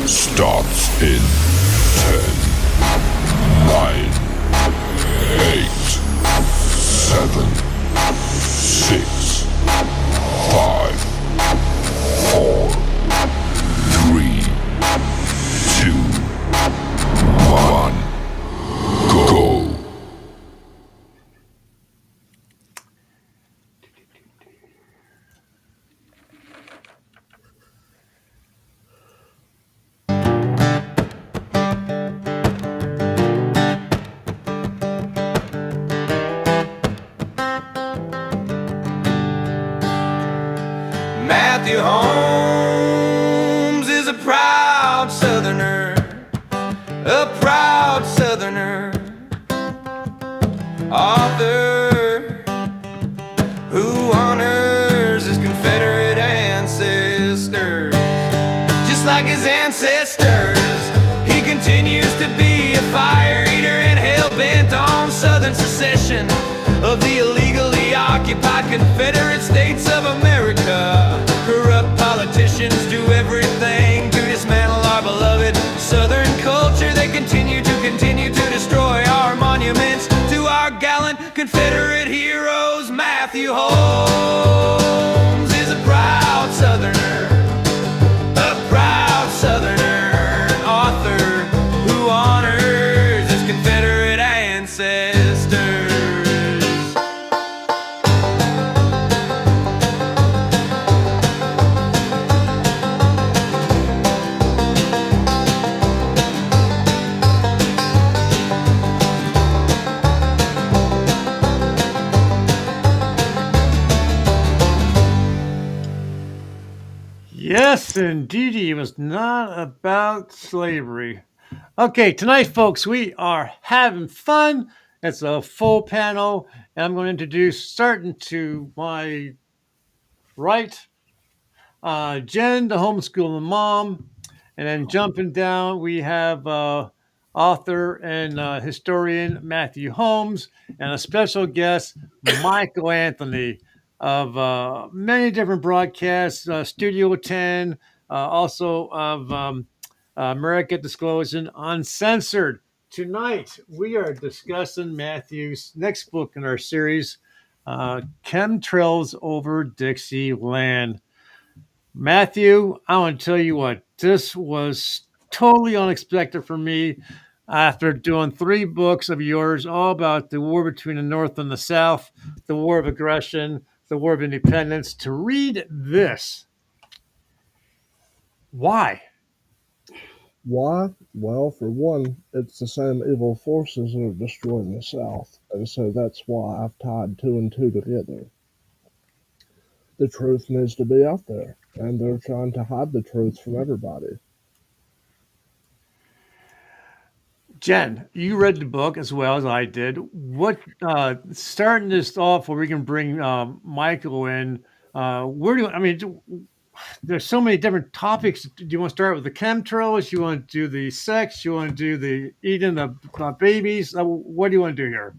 starts in 10, 9, 8, 7, 6, 5, 4, 3, 2, 1, go. Matthew Holmes is a proud Southerner, author who honors his Confederate ancestors. Just like his ancestors, he continues to be a fire eater and hell-bent on Southern secession of the illegally occupied Confederate States of America. Corrupt politicians do everything to dismantle our beloved Southern culture. They continue to destroy our monuments to our gallant Confederate heroes. Matthew Holmes is a proud Southerner, author who honors his Confederate ancestors. Yes, indeed, it was not about slavery. Okay, tonight, folks, we are having fun. It's a full panel, and I'm going to introduce, starting to my right, Jen, the homeschooling mom, and then jumping down, we have author and historian Matthew Holmes, and a special guest, Michael Anthony, of many different broadcasts, Studio 10, also of America Disclosing, Uncensored. Tonight, we are discussing Matthew's next book in our series, Chemtrails over Dixieland. Matthew, I want to tell you what, this was totally unexpected for me after doing 3 books of yours, all about the war between the North and the South, the war of aggression, the war of independence, to read this. Why? Why? Well, for one, it's the same evil forces that are destroying the South, and so that's why I've tied 2 and 2 together. The truth needs to be out there, and they're trying to hide the truth from everybody. Jen, you read the book as well as I did. What starting this off where we can bring Michael in? Where do you, I mean? There's so many different topics. Do you want to start with the chemtrails? You want to do the sex? You want to do the eating the babies? What do you want to do here?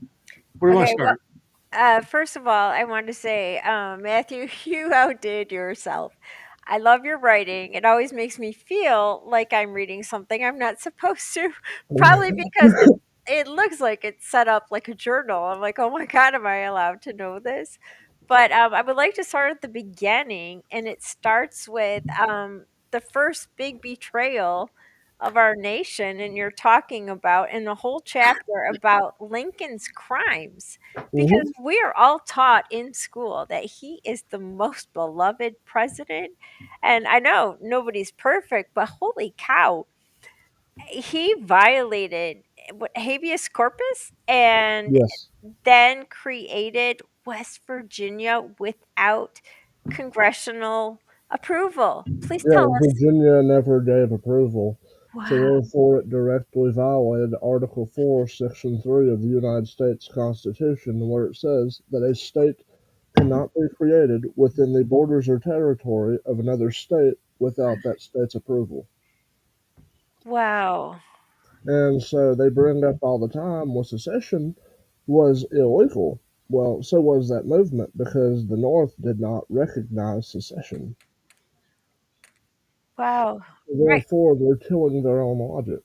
Where do you want to Okay, well, start? first of all, I want to say, Matthew, you outdid yourself. I love your writing. It always makes me feel like I'm reading something I'm not supposed to, probably because it looks like it's set up like a journal. I'm like, oh my God, am I allowed to know this? But I would like to start at the beginning, and it starts with the first big betrayal of our nation. And you're talking about in the whole chapter about Lincoln's crimes, hmm because we are all taught in school that he is the most beloved president. And I know nobody's perfect, but holy cow, he violated habeas corpus and Yes. then created West Virginia without congressional approval. Please Yeah, tell us. Virginia never gave approval, so Wow. therefore it directly violated Article 4, Section 3 of the United States Constitution, where it says that a state cannot be created within the borders or territory of another state without that state's approval. Wow. And so they bring up all the time, well, secession was illegal. Well, so was that movement because the North did not recognize secession. Wow. Right. Therefore, they're killing their own logic.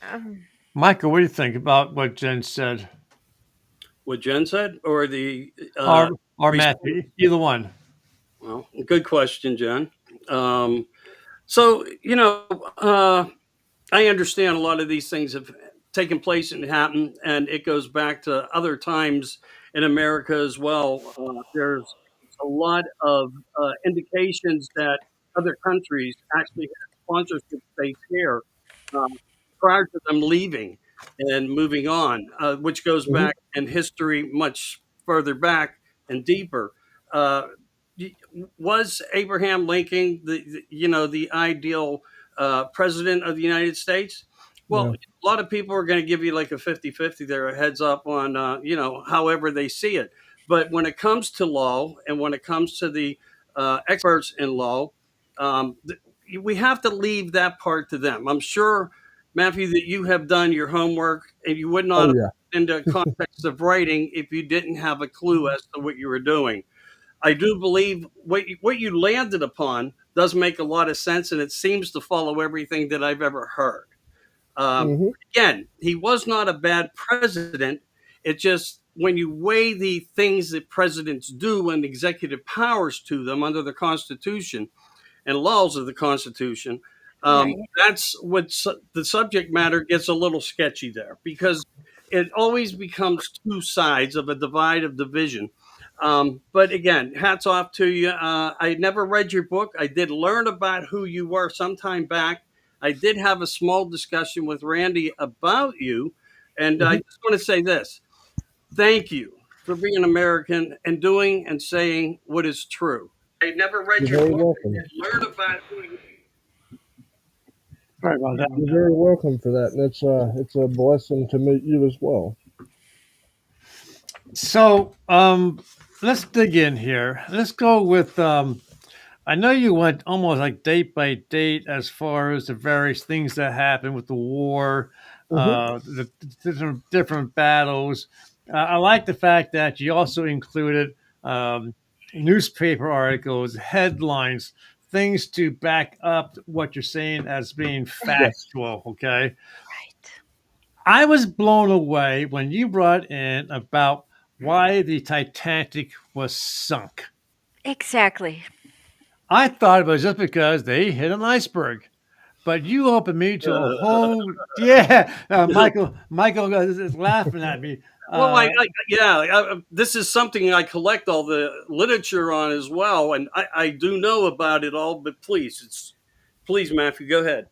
Um, Michael, what do you think about what Jen said? What Jen said, or the Or or response? Matthew, either one. Well, good question, Jen. Um, so I understand a lot of these things have taken place and happened, and it goes back to other times in America as well. There's a lot of indications that other countries actually had sponsorship states here prior to them leaving and moving on, which goes Hmm. back in history much further back and deeper. Uh, was Abraham Lincoln the ideal president of the United States? Well, Yeah. a lot of people are going to give you like a 50-50 there, a heads up on, however they see it. But when it comes to law and when it comes to the experts in law, we have to leave that part to them. I'm sure, Matthew, that you have done your homework and you would not Oh have yeah. put into context of writing if you didn't have a clue as to what you were doing. I do believe what you landed upon does make a lot of sense, and it seems to follow everything that I've ever heard. Hmm. Again, he was not a bad president. It just when you weigh the things that presidents do and executive powers to them under the Constitution and laws of the Constitution, right. that's what the subject matter gets a little sketchy there because it always becomes two sides of a divide of division. But again, hats off to you. I never read your book. I did learn about who you were some time back. I did have a small discussion with Randy about you. And I Hmm. just want to say this: thank you for being an American and doing and saying what is true. I never read You're your very book. I welcome. did learn about who you. Sorry about that. You're very welcome for that, and it's a blessing to meet you as well. So, let's dig in here. Let's go with I know you went almost like date by date as far as the various things that happened with the war, Hmm. the different battles. I like the fact that you also included um, newspaper articles, headlines, things to back up what you're saying as being Yes. factual. Okay. Right. I was blown away when you brought in about why the Titanic was sunk. Exactly. I thought it was just because they hit an iceberg. But you opened me to a whole yeah. Michael is laughing at me. Well, Uh, yeah, this is something I collect all the literature on as well, and I do know about it all. But please, Matthew, go ahead.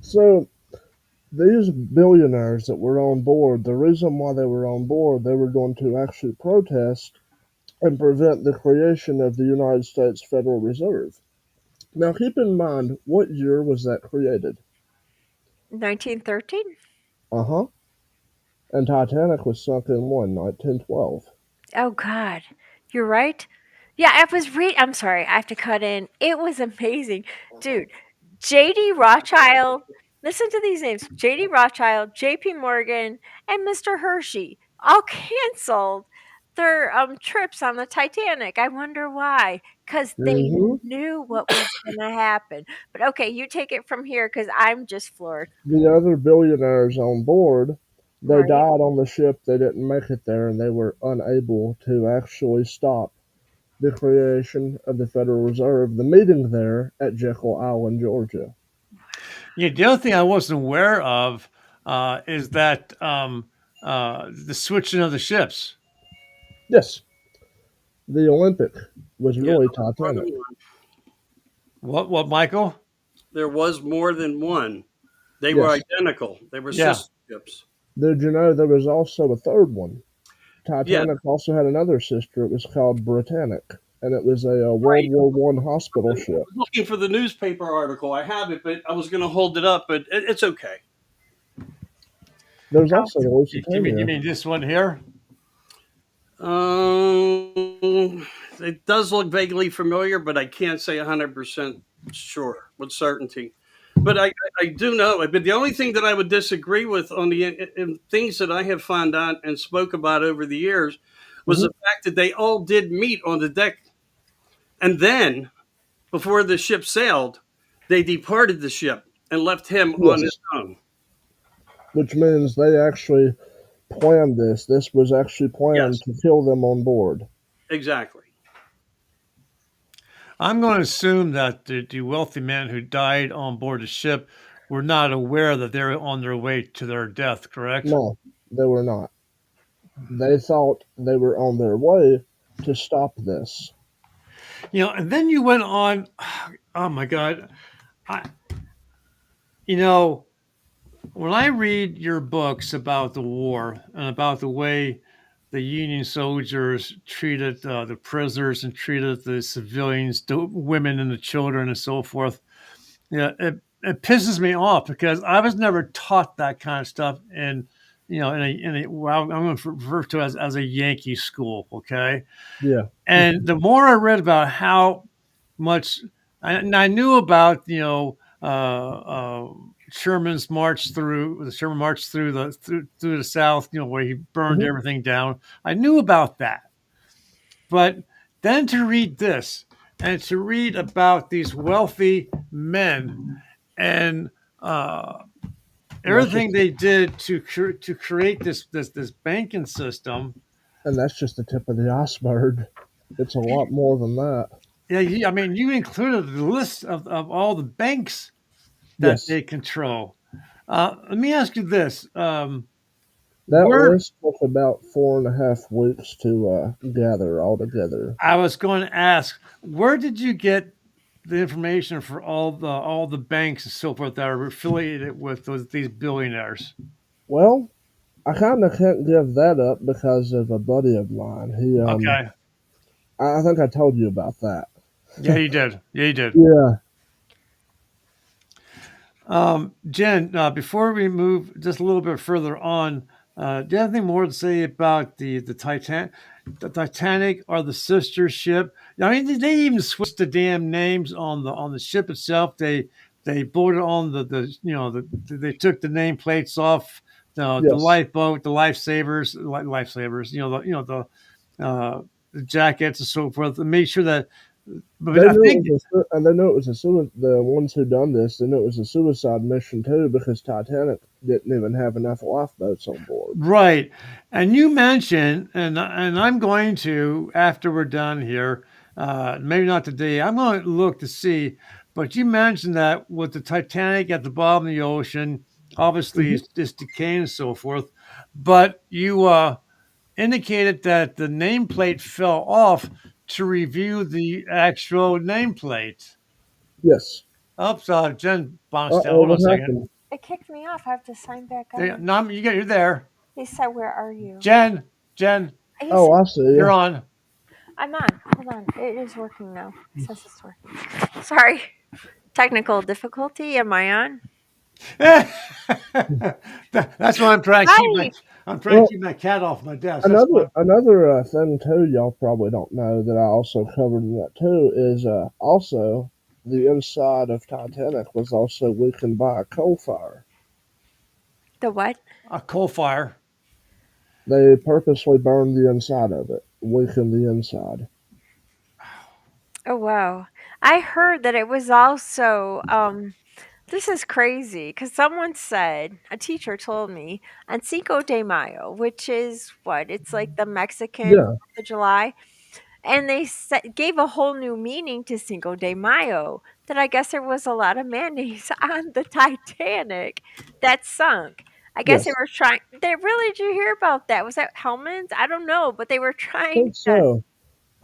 So these billionaires that were on board, the reason why they were on board, they were going to actually protest and prevent the creation of the United States Federal Reserve. Now, keep in mind, what year was that created? 1913? Uh huh. And Titanic was sunk in one, 1912. Oh God. You're right. Yeah, I was I'm sorry, I have to cut in. It was amazing. Dude, JD Rothschild, listen to these names. JD Rothschild, JP Morgan, and Mr. Hershey all canceled their trips on the Titanic. I wonder why. Cuz they Hmm. knew what was going to happen. But okay, you take it from here cuz I'm just floored. The other billionaires on board, they Right? died on the ship. They didn't make it there, and they were unable to actually stop the creation of the Federal Reserve, the meeting there at Jekyll Island, Georgia. yeah, the other thing I wasn't aware of is that the switching of the ships. Yes, the Olympic was Yeah, really more than Titanic. one. What, Michael? There was more than one. They were Yes. identical. They were Yeah. sister ships. Did you know there was also a third one? Yeah, Titanic also had another sister. It was called Britannic, and it was a World right. War One hospital I ship. was looking for the newspaper article. I have it, but I was going to hold it up, but it's okay. There's Oh, also the You Lusitania. mean this one here? It does look vaguely familiar, but I can't say 100% sure with certainty. But I do know. But the only thing that I would disagree with on the in things that I have found out and spoke about over the years was Hmm. the fact that they all did meet on the deck, and then before the ship sailed, they departed the ship and left him on his Yes, own. which means they actually planned this. This was actually planned Yes, to kill them on board. exactly. I'm going to assume that the wealthy men who died on board the ship were not aware that they were on their way to their death, correct? No, they were not. They thought they were on their way to stop this. And then you went on. Oh my God. I, you know, when I read your books about the war and about the way the Union soldiers treated the prisoners and treated the civilians, the women and the children and so forth, it pisses me off because I was never taught that kind of stuff well, I'm going to refer to it as a Yankee school, okay? Yeah. And the more I read about how much, and I knew about, Sherman's march through through the South, where he burned Hmm. everything down. I knew about that, but then to read this and to read about these wealthy men and And that's just everything they did to create this banking system. and that's just the tip of the iceberg. It's a lot more than that. Yeah, I mean, you included the list of all the banks that Yes. they control. Let me ask you this: That where list took about 4.5 weeks to gather altogether. I was going to ask, where did you get the information for all the banks and so forth that are affiliated with these billionaires? Well, I kind of can't give that up because of a buddy of mine. Okay, I think I told you about that. yeah, you did. Yeah, you did. Yeah. Jen, before we move just a little bit further on, do you have anything more to say about the Titanic or the sister ship? I mean, they even switched the damn names on the ship itself. They boarded on they took the nameplates off the Yes. lifeboat, the lifesavers, the jackets and so forth, and made sure that. But They I knew think it was and they knew it was the ones who done this. They knew it was a suicide mission too because Titanic didn't even have enough lifeboats on board. right. And you mentioned, and I'm going to, after we're done here, maybe not today, I'm going to look to see, but you mentioned that with the Titanic at the bottom of the ocean, obviously Hmm. it's decaying and so forth, but you indicated that the nameplate fell off to review the actual nameplate. Yes. Oops, Jen bounced out. Oh, Hold on a what second. happened? It kicked me off. I have to sign back There, on. no, you're there. He said, "Where are you?" Jen, He Oh, said, I see. you're on. "I'm on. Hold on. It is working now. It says it's working." Sorry. Technical difficulty. Am I on? That's why Hi. I'm trying to Well, keep my cat off my desk. That's another why. another thing too, y'all probably don't know that I also covered in that too is also the inside of Titanic was also weakened by a coal fire. The what? A coal fire. They purposely burned the inside of it, weakened the inside. Oh wow. I heard that it was also this is crazy because someone said, a teacher told me, on Cinco de Mayo, which is what? It's like the Mexican 4th Yeah. of July. And they gave a whole new meaning to Cinco de Mayo. That I guess there was a lot of mayonnaise on the Titanic that sunk. I guess they Yes. were trying. They really did you hear about that? Was that Hellman's? I don't know, but they were I trying think to so.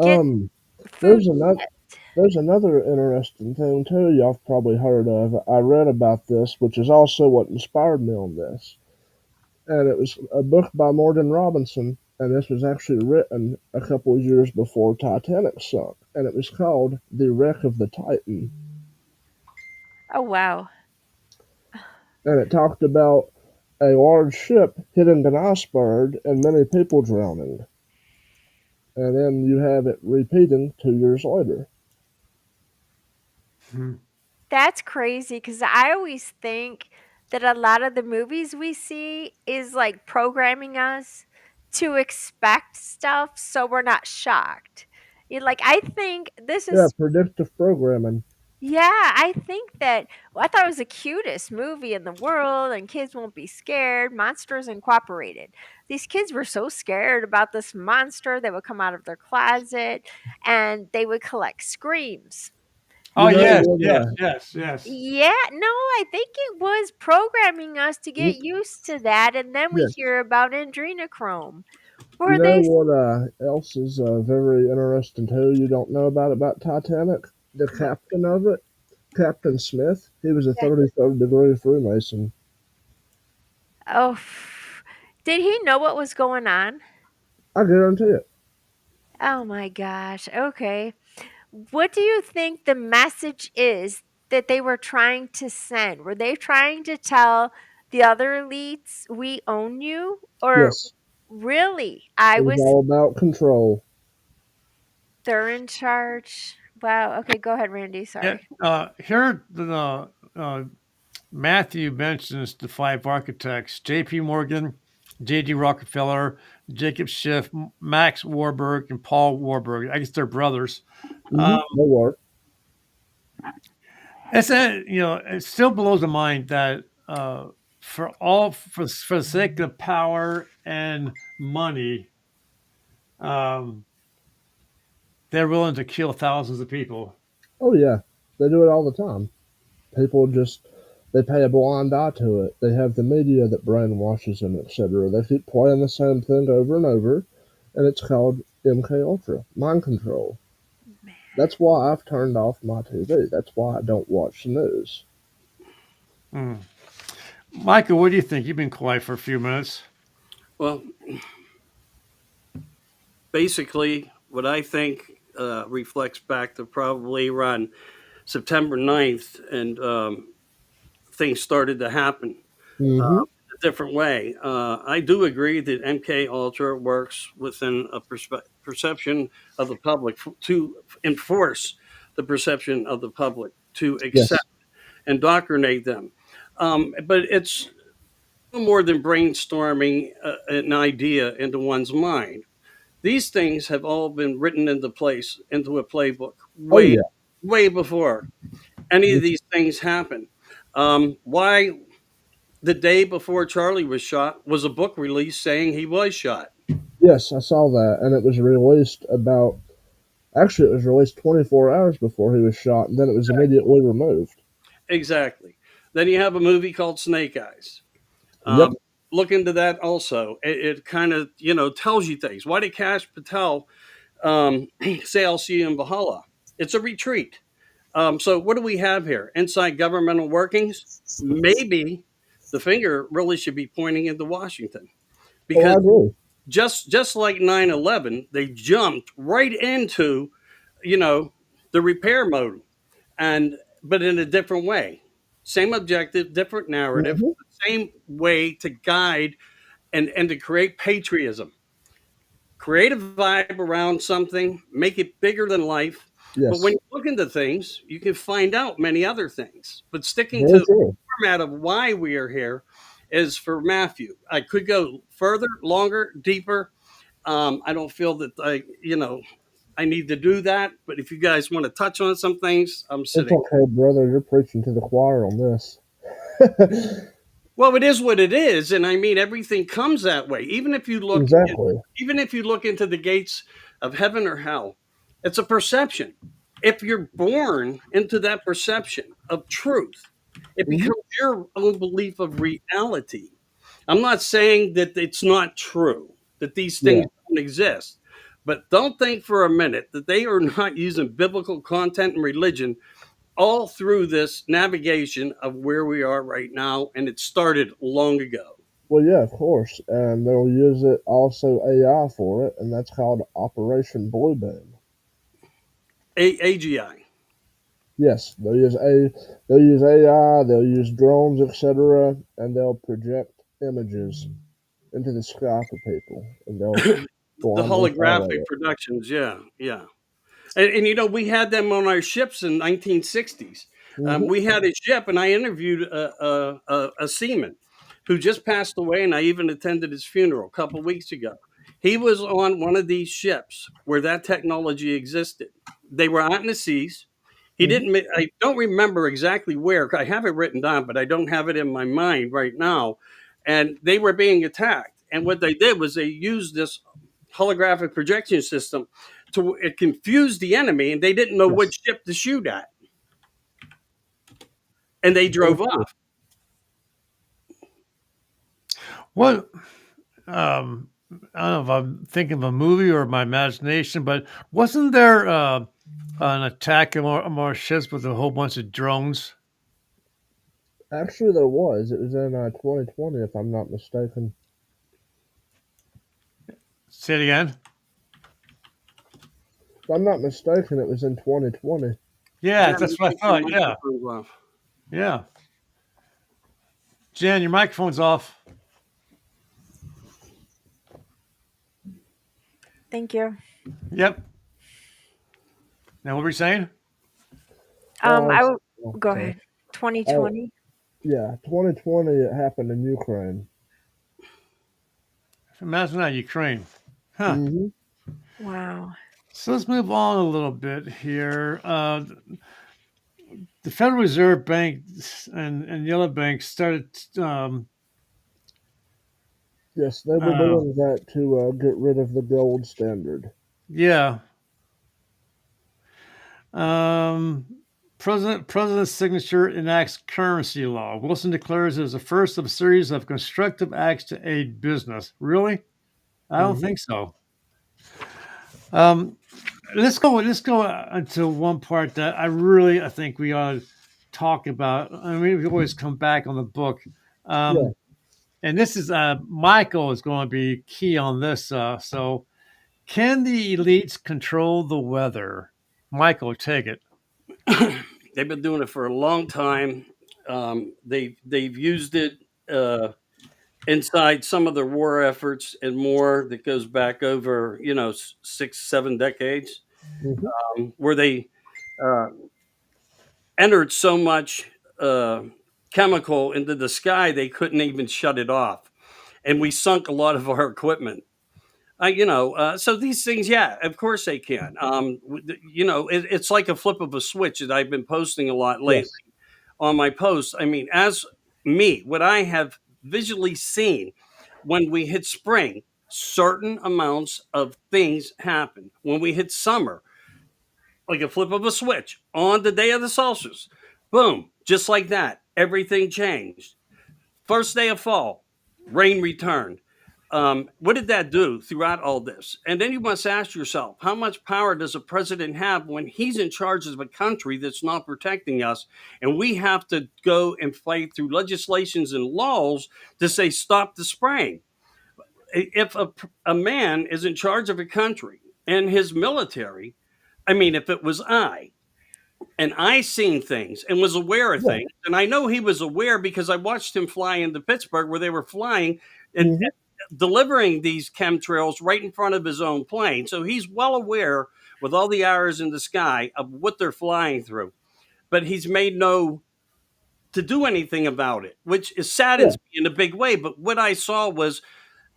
get Um, food. there's another. There's another interesting thing too y'all have probably heard of. I read about this, which is also what inspired me on this. And it was a book by Morgan Robinson, and this was actually written a couple of years before Titanic sunk, and it was called "The Wreck of the Titan," Oh wow. and it talked about a large ship hitting an iceberg and many people drowning, and then you have it repeating 2 years later. Hmm. That's crazy because I always think that a lot of the movies we see is like programming us to expect stuff so we're not shocked. Like, I think this Yeah, is predictive programming. yeah, I think that well, I thought it was the cutest movie in the world, and kids won't be scared. Monsters Incorporated. These kids were so scared about this monster, they would come out of their closet and they would collect screams. Oh You know yes, what? yes, yes, yes. Yeah, no, I think it was programming us to You, get used to that, and then we yes. hear about adrenochrome, You where know they what else is very interesting too? You don't know about Titanic? The captain of it, Captain Smith. He was a yeah. 33rd degree Freemason. Oh, did he know what was going on? I guarantee it. Oh my gosh. Okay. What do you think the message is that they were trying to send? Were they trying to tell the other elites, we own you? Or Yes, really, it was all about control. they're in charge? Wow. Okay, go ahead, Randy. Yeah. Sorry. Here, Matthew mentions the five architects: J.P. Morgan, J.D. Rockefeller, Jacob Schiff, Max Warburg, and Paul Warburg. I guess they're brothers. Mm-hmm. They were. It's it still blows the mind that for the sake of power and money, um, they're willing to kill thousands of people. Oh yeah, they do it all the time. People just they pay a blind eye to it. They have the media that brainwashes them, etc. They keep playing the same thing over and over, and it's called MK Ultra, mind control. That's why I've turned off my TV. That's why I don't watch the news. Mm. Michael, what do you think? You've been quiet for a few minutes. Well, basically, what I think reflects back to probably around September 9th, and things started to happen Mm-hmm. a different way. I do agree that MK Ultra works within a perception of the public to enforce the perception of the public, to accept, Yes. indoctrinate them. But it's no more than brainstorming an idea into one's mind. These things have all been written into place into a playbook Oh way, yeah. way before any of these things happen. Why the day before Charlie was shot was a book release saying he was shot. Yes, I saw that, and it was released about. Actually, it was released 24 hours before he was shot, and then it was immediately removed. Exactly. Then you have a movie called Snake Eyes. Yep. Um, look into that also. It kind of tells you things. Why did Cash Patel say I'll see you in Valhalla? It's a retreat. So what do we have here? Inside governmental workings? Maybe the finger really should be pointing into Washington, Oh, because I agree. just like 9/11, they jumped right into you know the repair mode, and but in a different way. Same objective, different narrative, Hmm. same way to guide and to create patriotism. Create a vibe around something, make it bigger than life. But when Yes. you look into things, you can find out many other things. But sticking to Very the true. format of why we are here is for Matthew. I could go further, longer, deeper. I don't feel that I need to do that. But if you guys want to touch on some things, I'm It's sitting. okay, brother. You're preaching to the choir on this. Well, it is what it is, and I mean everything comes that way. Exactly. Even if you look into the gates of heaven or hell, it's a perception. If you're born into that perception of truth, it Hmm. becomes your own belief of reality. I'm not saying that it's not true, that these Yeah. things don't exist, but don't think for a minute that they are not using biblical content and religion all through this navigation of where we are right now, and it started long ago. Well, yeah, of course, and they'll use it also AI for it, and that's called Operation Blue Beam. AGI. Yes, they'll use AI, they'll use drones, etc., and they'll project images into the sky for people, and they'll The blindly follow holographic it. productions, yeah, yeah. And we had them on our ships in 1960s. Hmm. We had a ship, and I interviewed a seaman who just passed away, and I even attended his funeral a couple weeks ago. He was on one of these ships where that technology existed. They were out in the seas. He Mhm. didn't. I don't remember exactly where. I have it written down, but I don't have it in my mind right now. And they were being attacked. And what they did was they used this holographic projection system to it confused the enemy, and they didn't know Yes. which ship to shoot at, and they Very drove true. off. What? I don't know if I'm thinking of a movie or my imagination, but wasn't there an attack on our ships with a whole bunch of drones? Actually, there was. It was in 2020, if I'm not mistaken. Say it again. If I'm not mistaken, it was in 2020. Yeah, Jen, that's you what I think your thought. Yeah, microphone's off. yeah. Jen, your microphone's off. Thank you. Yep. Now, what were you saying? I S- w- oh, Go sorry. ahead. 2020. Yeah, 2020, it happened in Ukraine. Imagine that, Ukraine. Huh. Hmm. Wow. So let's move on a little bit here. The Federal Reserve Bank and the other banks started. Yes, they were Uh, doing that to get rid of the gold standard. yeah. Um, President's signature enacts currency law. Wilson declares it is the first of a series of constructive acts to aid business. Really? I don't Hmm. think so. Um, let's go into one part that I think we ought to talk about. I mean, we always come back on the book. Yeah. And this is Michael is going to be key on this. So, can the elites control the weather? Michael, take it. They've been doing it for a long time. They've used it inside some of their war efforts and more that goes back over 6 7 decades, Hmm. where they uh, entered so much uh, chemical into the sky they couldn't even shut it off, and we sunk a lot of our equipment. So these things, yeah, of course they can. It's like a flip of a switch that I've been posting a lot lately Yes. on my posts. I mean, as me, what I have visually seen when we hit spring, certain amounts of things happen. When we hit summer, like a flip of a switch on the day of the solstice, boom, just like that, everything changed. First day of fall, rain returned. What did that do throughout all this? And then you must ask yourself, how much power does a president have when he's in charge of a country that's not protecting us? And we have to go and fight through legislations and laws to say, stop the spraying. If a man is in charge of a country and his military, I mean, if it was and I seen things and was aware of Yeah. things. And I know he was aware because I watched him fly into Pittsburgh where they were flying Hmm. and delivering these chemtrails right in front of his own plane. So he's well aware with all the arrows in the sky of what they're flying through. But he's made no to do anything about it, which is Yeah. saddens me in a big way. But what I saw was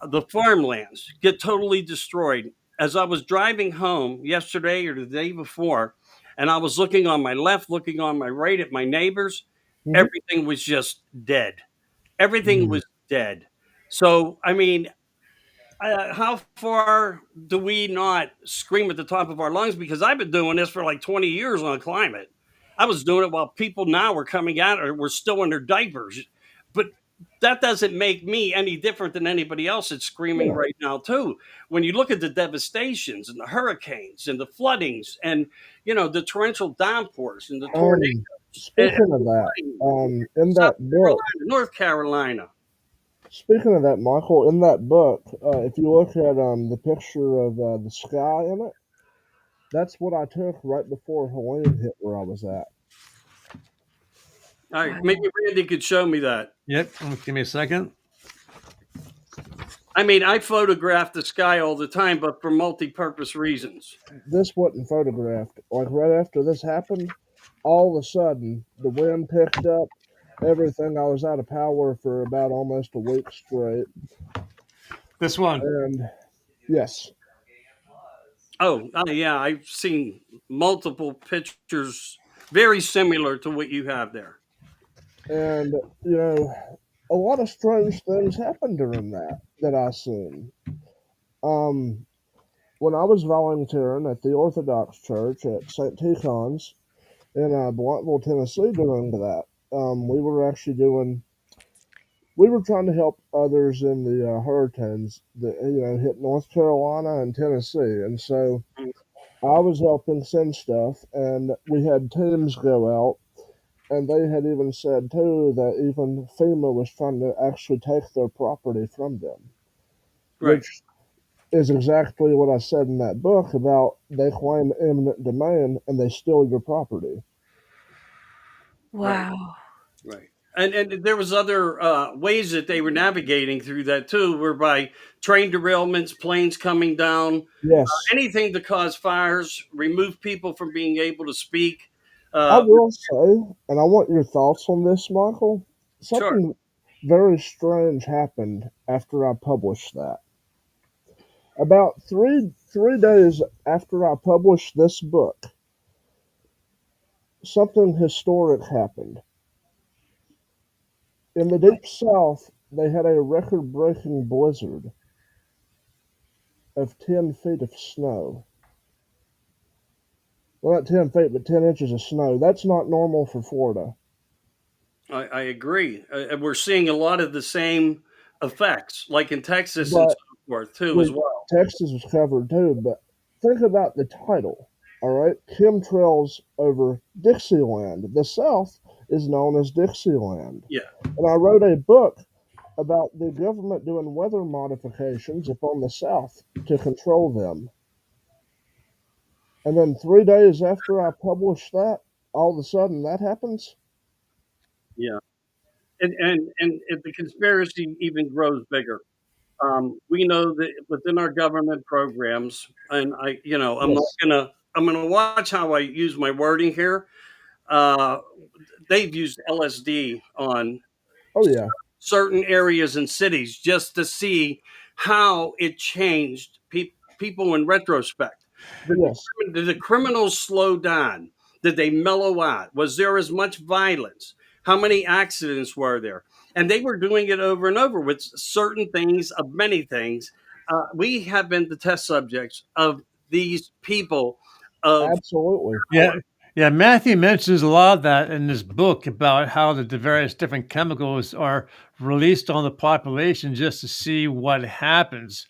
the farmlands get totally destroyed. As I was driving home yesterday or the day before, and I was looking on my left, looking on my right at my neighbors, Hmm. everything was just dead. Everything Mm. was dead. So, I mean, how far do we not scream at the top of our lungs? Because I've been doing this for like 20 years on climate. I was doing it while people now were coming out or were still in their diapers. But that doesn't make me any different than anybody else that's screaming Yeah. right now, too. When you look at the devastations and the hurricanes and the floodings and, the torrential downpours and the tornadoes, and Speaking of that, in South that book, Carolina, North Carolina. speaking of that, Michael, in that book, if you look at the picture of the sky in it, that's what I took right before Helene hit where I was at. All right, maybe Wow. Randy could show me that. Yep. Give me a second. I mean, I photograph the sky all the time, but for multi-purpose reasons. This wasn't photographed. Like right after this happened, all of a sudden the wind picked up. Everything. I was out of power for about almost a week straight, This one. and Yes. Oh, yeah, I've seen multiple pictures very similar to what you have there. And, a lot of strange things happened during that I seen. Um, when I was volunteering at the Orthodox Church at St. Tikhon's in Bluntville, Tennessee during that, we were actually we were trying to help others in the hurricanes that hit North Carolina and Tennessee, and so I was helping send stuff, and we had teams go out, and they had even said too that even FEMA was trying to actually take their property from them, Right, which is exactly what I said in that book about they claim eminent domain and they steal your property. right, Wow. right. And there was other ways that they were navigating through that too, whereby train derailments, planes coming down, Yes, anything to cause fires, remove people from being able to speak. I Uh, will say, and I want your thoughts on this, Michael. sure. Something very strange happened after I published that. About three days after I published this book, something historic happened. In the deep south, they had a record-breaking blizzard of 10 feet of snow. Well, not 10 feet, but 10 inches of snow. That's not normal for Florida. I agree. And we're seeing a lot of the same effects, like in Texas and But so forth, too, as we, well. Texas was covered too. But think about the title. All right, Chemtrails over Dixieland. The South is known as Dixieland. Yeah. And I wrote a book about the government doing weather modifications upon the South to control them. And then 3 days after I published that, all of a sudden that happens. Yeah. And if the conspiracy even grows bigger. We know that within our government programs, and Yes. I'm gonna watch how I use my wording here. Uh, they've used LSD on Oh yeah. certain areas and cities just to see how it changed people in retrospect. Did Yes. did the criminals slow down? Did they mellow out? Was there as much violence? How many accidents were there? And they were doing it over and over with certain things, of many things. We have been the test subjects of these people of Absolutely. Yeah, power. yeah. Matthew mentions a lot of that in this book about how the various different chemicals are released on the population just to see what happens.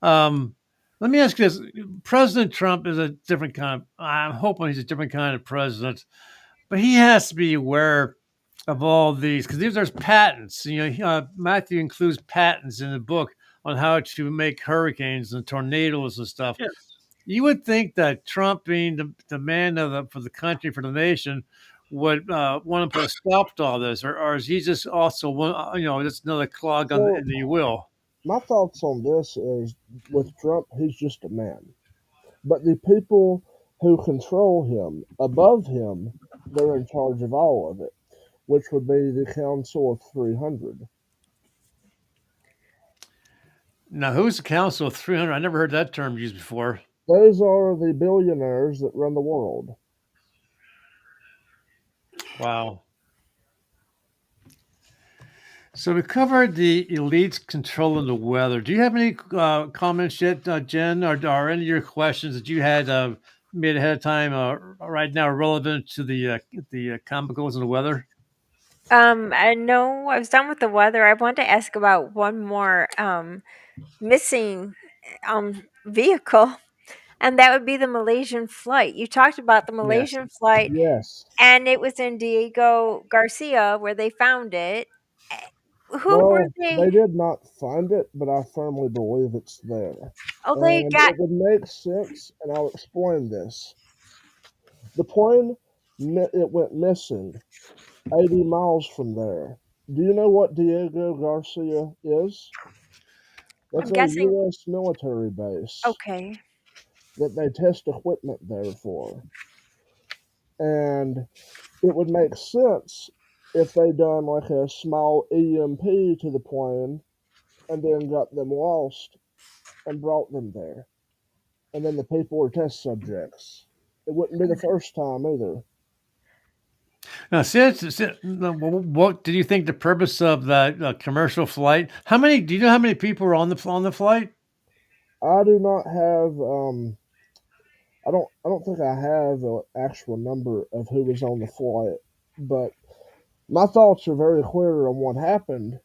Um, Let me ask you this: President Trump is a different kind of. I'm hoping he's a different kind of president, but he has to be aware of all these because there's patents. Matthew includes patents in the book on how to make hurricanes and tornadoes and stuff. Yeah. You would think that Trump, being the man for the country, for the nation, would want to put a stop to all this, or is he just also one, just another clog in Well, the wheel? my thoughts on this is with Trump, he's just a man. But the people who control him, above him, they're in charge of all of it, which would be the Council of 300. Now, who's the Council of 300? I never heard that term used before. Those are the billionaires that run the world. Wow. So we covered the elites controlling the weather. Do you have any comments yet, Jen, or any of your questions that you had made ahead of time right now relevant to the chemicals and the weather? I know I was done with the weather. I wanted to ask about one more missing vehicle, and that would be the Malaysian flight. You talked about the Yes. Malaysian flight, Yes. and it was in Diego Garcia where they found it. Eh, Who were Well, they? they did not find it, but I firmly believe it's there. Oh, they And got it would make sense, and I'll explain this. The plane, it went missing 80 miles from there. Do you know what Diego Garcia is? I'm That's a guessing. U.S. military base Okay. that they test equipment there for. And it would make sense if they done like a small EMP to the plane and then got them lost and brought them there. And then the people were test subjects. It wouldn't be the first time either. Now, what did you think the purpose of that commercial flight? Do you know how many people were on the flight? I do not have I don't think I have an actual number of who was on the flight, but my thoughts are very clear on what happened,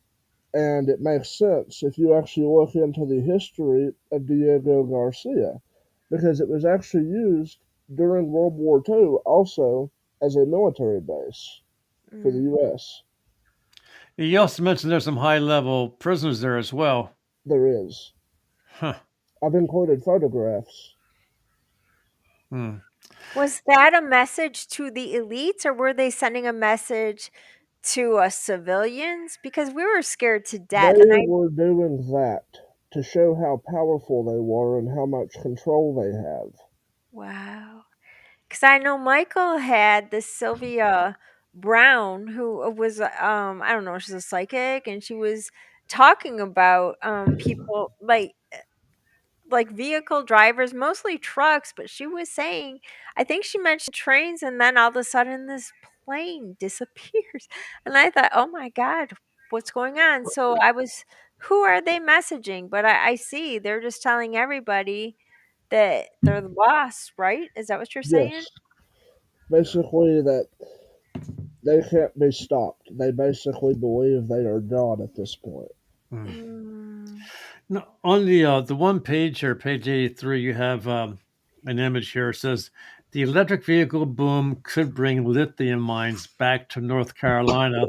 and it makes sense if you actually look into the history of Diego Garcia, because it was actually used during World War II also as a military base for the Mm. U.S. You also mentioned there's some high level prisoners there as well. There is. Huh. I've included photographs. Hmm. Was that a message to the elites, or were they sending a message to us civilians? Because we were scared to death, and They I were doing that to show how powerful they were and how much control they have. wow. Because I know Michael had this Sylvia Brown who was I don't know, she's a psychic, and she was talking about people like vehicle drivers, mostly trucks, but she was saying, I think she mentioned trains, and then all of a sudden this plane disappears. And I thought, oh my God, what's going on? So I was, who are they messaging? But I see they're just telling everybody that they're the boss, right? Is that what you're saying? Yes, basically that they can't be stopped. They basically believe they are God at this point. Hmm. Mm, No, on the one page here, page 83, you have an image here. It says the electric vehicle boom could bring lithium mines back to North Carolina.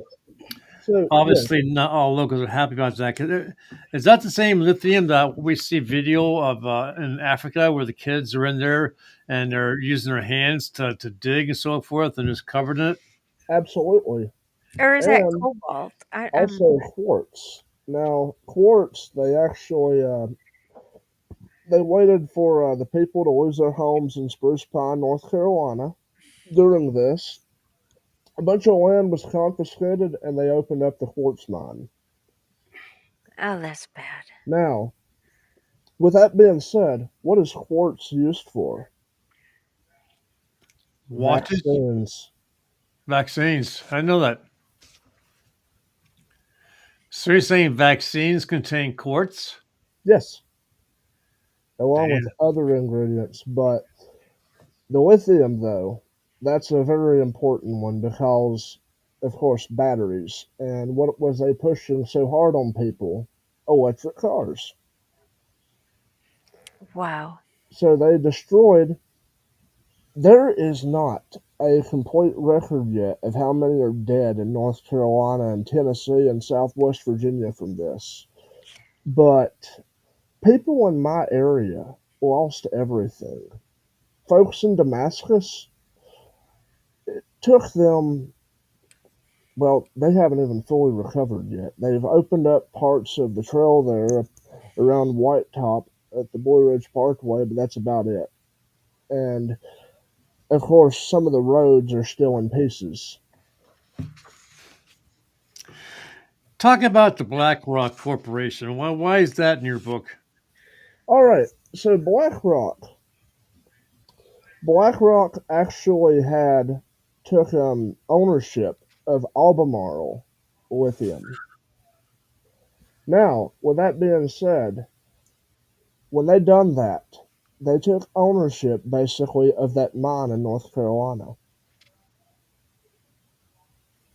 So yes, Obviously, not all locals are happy about that. Is that the same lithium that we see video of in Africa, where the kids are in there and they're using their hands to dig and so forth, and just covered in it? absolutely, or is that and cobalt? also quartz. Now quartz, they actually they waited for the people to lose their homes in Spruce Pine, North Carolina. During this, a bunch of land was confiscated, and they opened up the quartz mine. Oh, that's bad. Now, with that being said, what is quartz used for? Watches, Vaccines. vaccines. I know that. So you're saying vaccines contain quartz? Yes, along with Damn. other ingredients, but the lithium, though, that's a very important one because, of course, batteries. And what was they pushing so hard on people? Electric cars. Wow. So they destroyed. There is not a complete record yet of how many are dead in North Carolina and Tennessee and Southwest Virginia from this. But people in my area lost everything. Folks in Damascus, it took them, well, they haven't even fully recovered yet. They've opened up parts of the trail there around White Top at the Blue Ridge Parkway, but that's about it. And of course, some of the roads are still in pieces. Talk about the BlackRock Corporation. Why is that in your book? All right, so BlackRock actually had took ownership of Albemarle Lithium. Now, with that being said, when they done that, they took ownership basically of that mine in North Carolina.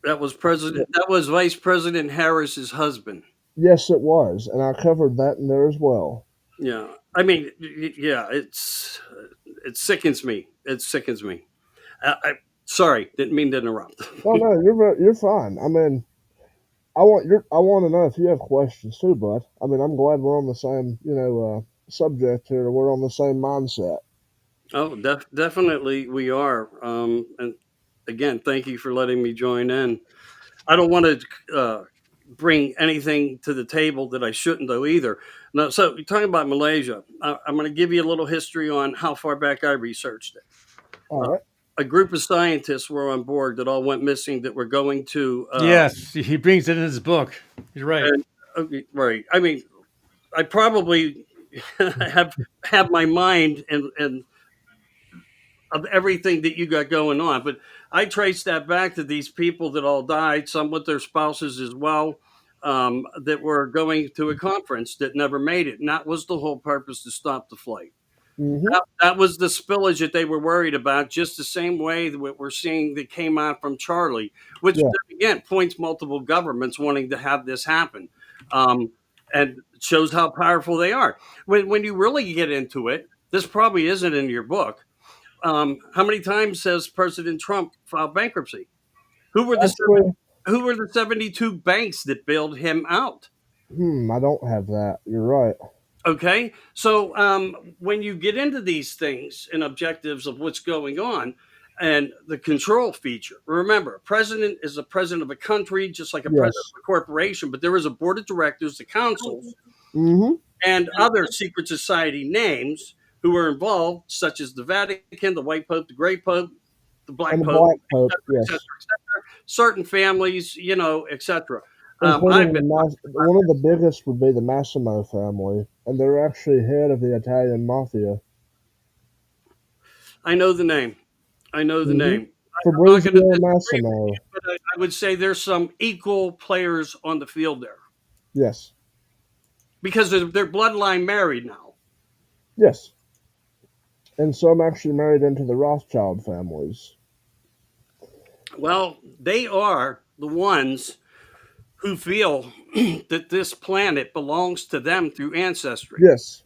That was President. That was Vice President Harris's husband. Yes, it was, and I covered that in there as well. Yeah, I mean, yeah, it sickens me. It sickens me. Sorry, didn't mean to interrupt. No, no, you're fine. I mean, I want to know if you have questions too, bud. I mean, I'm glad we're on the same subject here. We're on the same mindset. Oh, definitely we are. And again, thank you for letting me join in. I don't want to bring anything to the table that I shouldn't do either. No, so you're talking about Malaysia. I'm going to give you a little history on how far back I researched it. All Uh, right. a group of scientists were on board that all went missing that were going to. Yes, he brings it in his book. You're right. And, okay, right. I mean, I probably have my mind and of everything that you got going on. But I trace that back to these people that all died, some with their spouses as well, that were going to a conference that never made it. And that was the whole purpose, to stop the flight. Mm-hmm. That was the spillage that they were worried about, just the same way that we're seeing that came out from Charlie, which Yeah. again points multiple governments wanting to have this happen, um, and shows how powerful they are. When you really get into it, this probably isn't in your book. How many times has President Trump filed bankruptcy? Who were the Actually, who were the 72 banks that bailed him out? I don't have that. You're right. Okay, so when you get into these things and objectives of what's going on and the control feature, remember, a president is a president of a country, just like a president Yes. of a corporation, but there is a board of directors, the councils, Mm-hmm. and other secret society names who are involved, such as the Vatican, the White Pope, the Gray Pope, the And Black the Pope, Black Pope, et cetera, yes. et cetera, certain families, etc. I've Including been one of the biggest would be the Massimo family, and they're actually head of the Italian mafia. I know the name. I know the Mm-hmm. name. I'm not going to Fabrizio disagree with you, Massimo. but I would say there's some equal players on the field there Yes. because they're bloodline married now. Yes. And some actually married into the Rothschild families. Well, they are the ones who feel that this planet belongs to them through ancestry. Yes.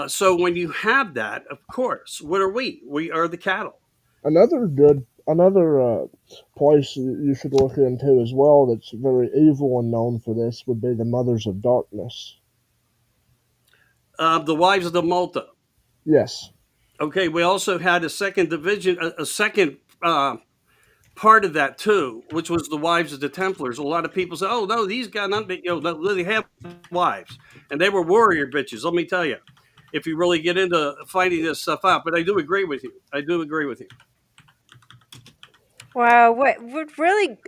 So when you have that, of course, what are we? We are the cattle. Another place you should look into as well that's very evil and known for this would be the Mothers of Darkness. The wives of the Malta. Yes. Okay, we also had a second division, a second part of that too, which was the wives of the Templars. A lot of people say, "Oh no, these guys, not they have wives, and they were warrior bitches." Let me tell you, if you really get into finding this stuff out. But I do agree with you. I do agree with you. Wow, what really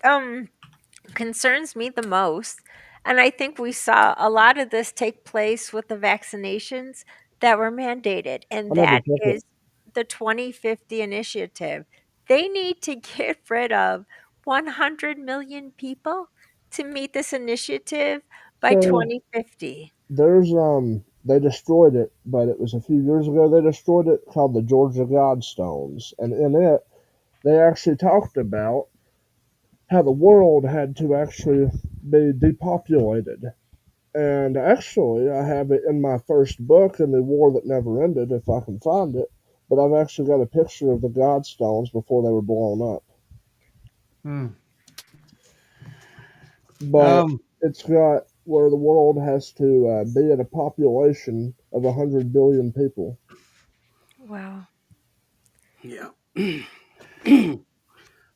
concerns me the most, and I think we saw a lot of this take place with the vaccinations that were mandated, and I never that took it. is the 2050 initiative. They need to get rid of 100 million people to meet this initiative by So 2050. they destroyed it, but it was a few years ago they destroyed it, called the Georgia Guidestones, and in it they actually talked about how the world had to actually be depopulated. And actually, I have it in my first book, in The War That Never Ended, if I can find it. But I've actually got a picture of the Godstones before they were blown up. Hmm. But Um, it's got where the world has to be at a population of 100 billion people. Wow. Yeah.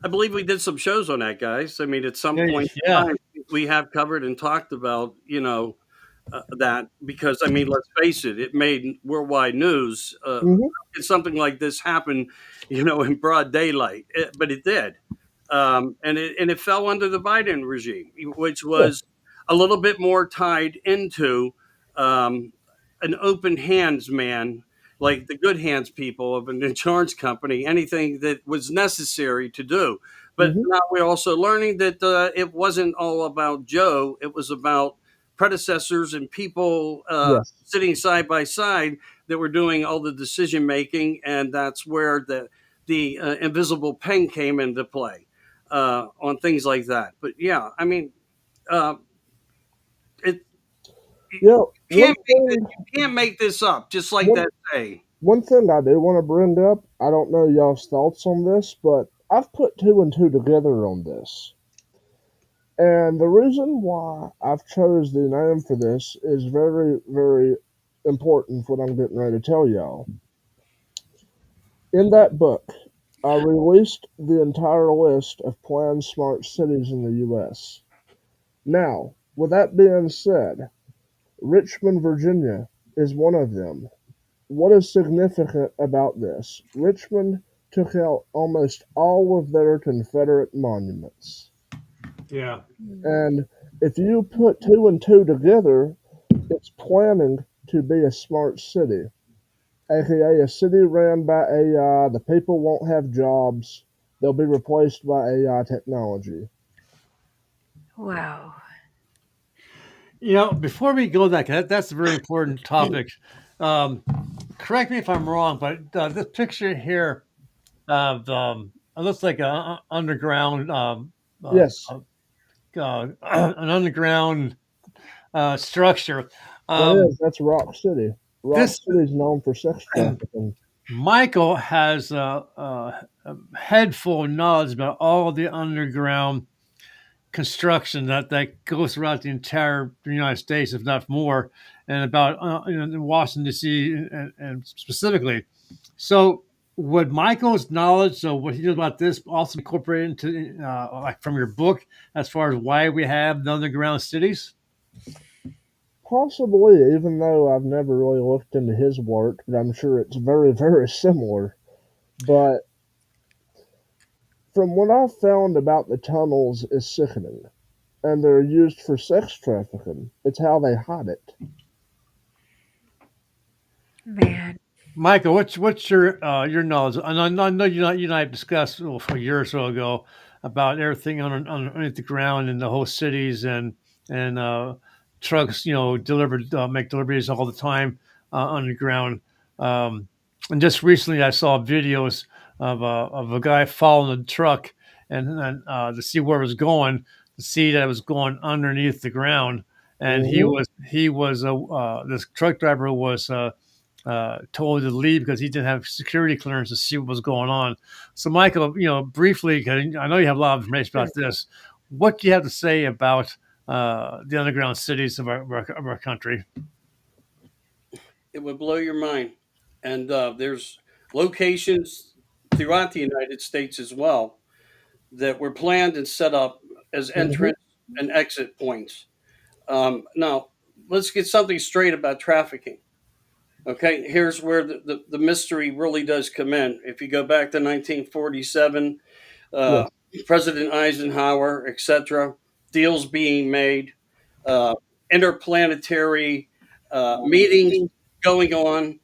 I believe we did some shows on that, guys. I mean, at some yeah, point in yeah. time, we have covered and talked about, that because I mean, let's face it, it made worldwide news. Hmm. Something like this happen, in broad daylight, but it did, and it fell under the Biden regime, which Yeah. was a little bit more tied into um, an open hands man, like the good hands people of an insurance company, anything that was necessary to do. But Hmm. now we're also learning that it wasn't all about Joe; it was about predecessors and people Yes. sitting side by side that were doing all the decision making, and that's where the invisible pen came into play on things like that. But yeah, I mean, uh, it Yeah. you can't make this up, just like One, that saying. one thing I do want to bring up, I don't know y'all's thoughts on this, but I've put two and two together on this. And the reason why I've chose the name for this is very, very important for what I'm getting ready to tell y'all. In that book, I released the entire list of planned smart cities in the U.S. Now, with that being said, Richmond, Virginia is one of them. What is significant about this? Richmond took out almost all of their Confederate monuments. Yeah. And if you put two and two together, it's planning to be a smart city, aka a city ran by AI. The people won't have jobs, they'll be replaced by AI technology. Wow. Before we go that's a very important topic. Um, Correct me if I'm wrong, but this picture here of it looks like a underground Yes, an underground structure. that Um, is. That's Rock City. Rock this City is known for sex trafficking. Michael has a head full of knowledge about all the underground construction that goes throughout the entire United States, if not more, and about Washington D.C. And specifically. So, would Michael's knowledge, so what he knows about this, also incorporate into like from your book, as far as why we have the underground cities? Possibly, even though I've never really looked into his work, but I'm sure it's very, very similar. But from what I've found about the tunnels is sickening, and they're used for sex trafficking. It's how they hide it. Man. Michael, what's your knowledge? I know you and I discussed a year or so ago about everything underneath the ground and the whole cities and trucks, delivered make deliveries all the time underground. Um, and just recently, I saw videos of a guy following the truck and to see where it was going, to see that it was going underneath the ground, and he Hmm. was this truck driver was. Told to leave because he didn't have security clearance to see what was going on. So, Michael, briefly, 'cause I know you have a lot of information about this. What do you have to say about the underground cities of our country? It would blow your mind. And there's locations throughout the United States as well that were planned and set up as Hmm. entrance and exit points. Now, let's get something straight about trafficking. Okay, here's where the mystery really does come in. If you go back to 1947, uh, Yes. President Eisenhower, etc., deals being made, uh, interplanetary meetings going on,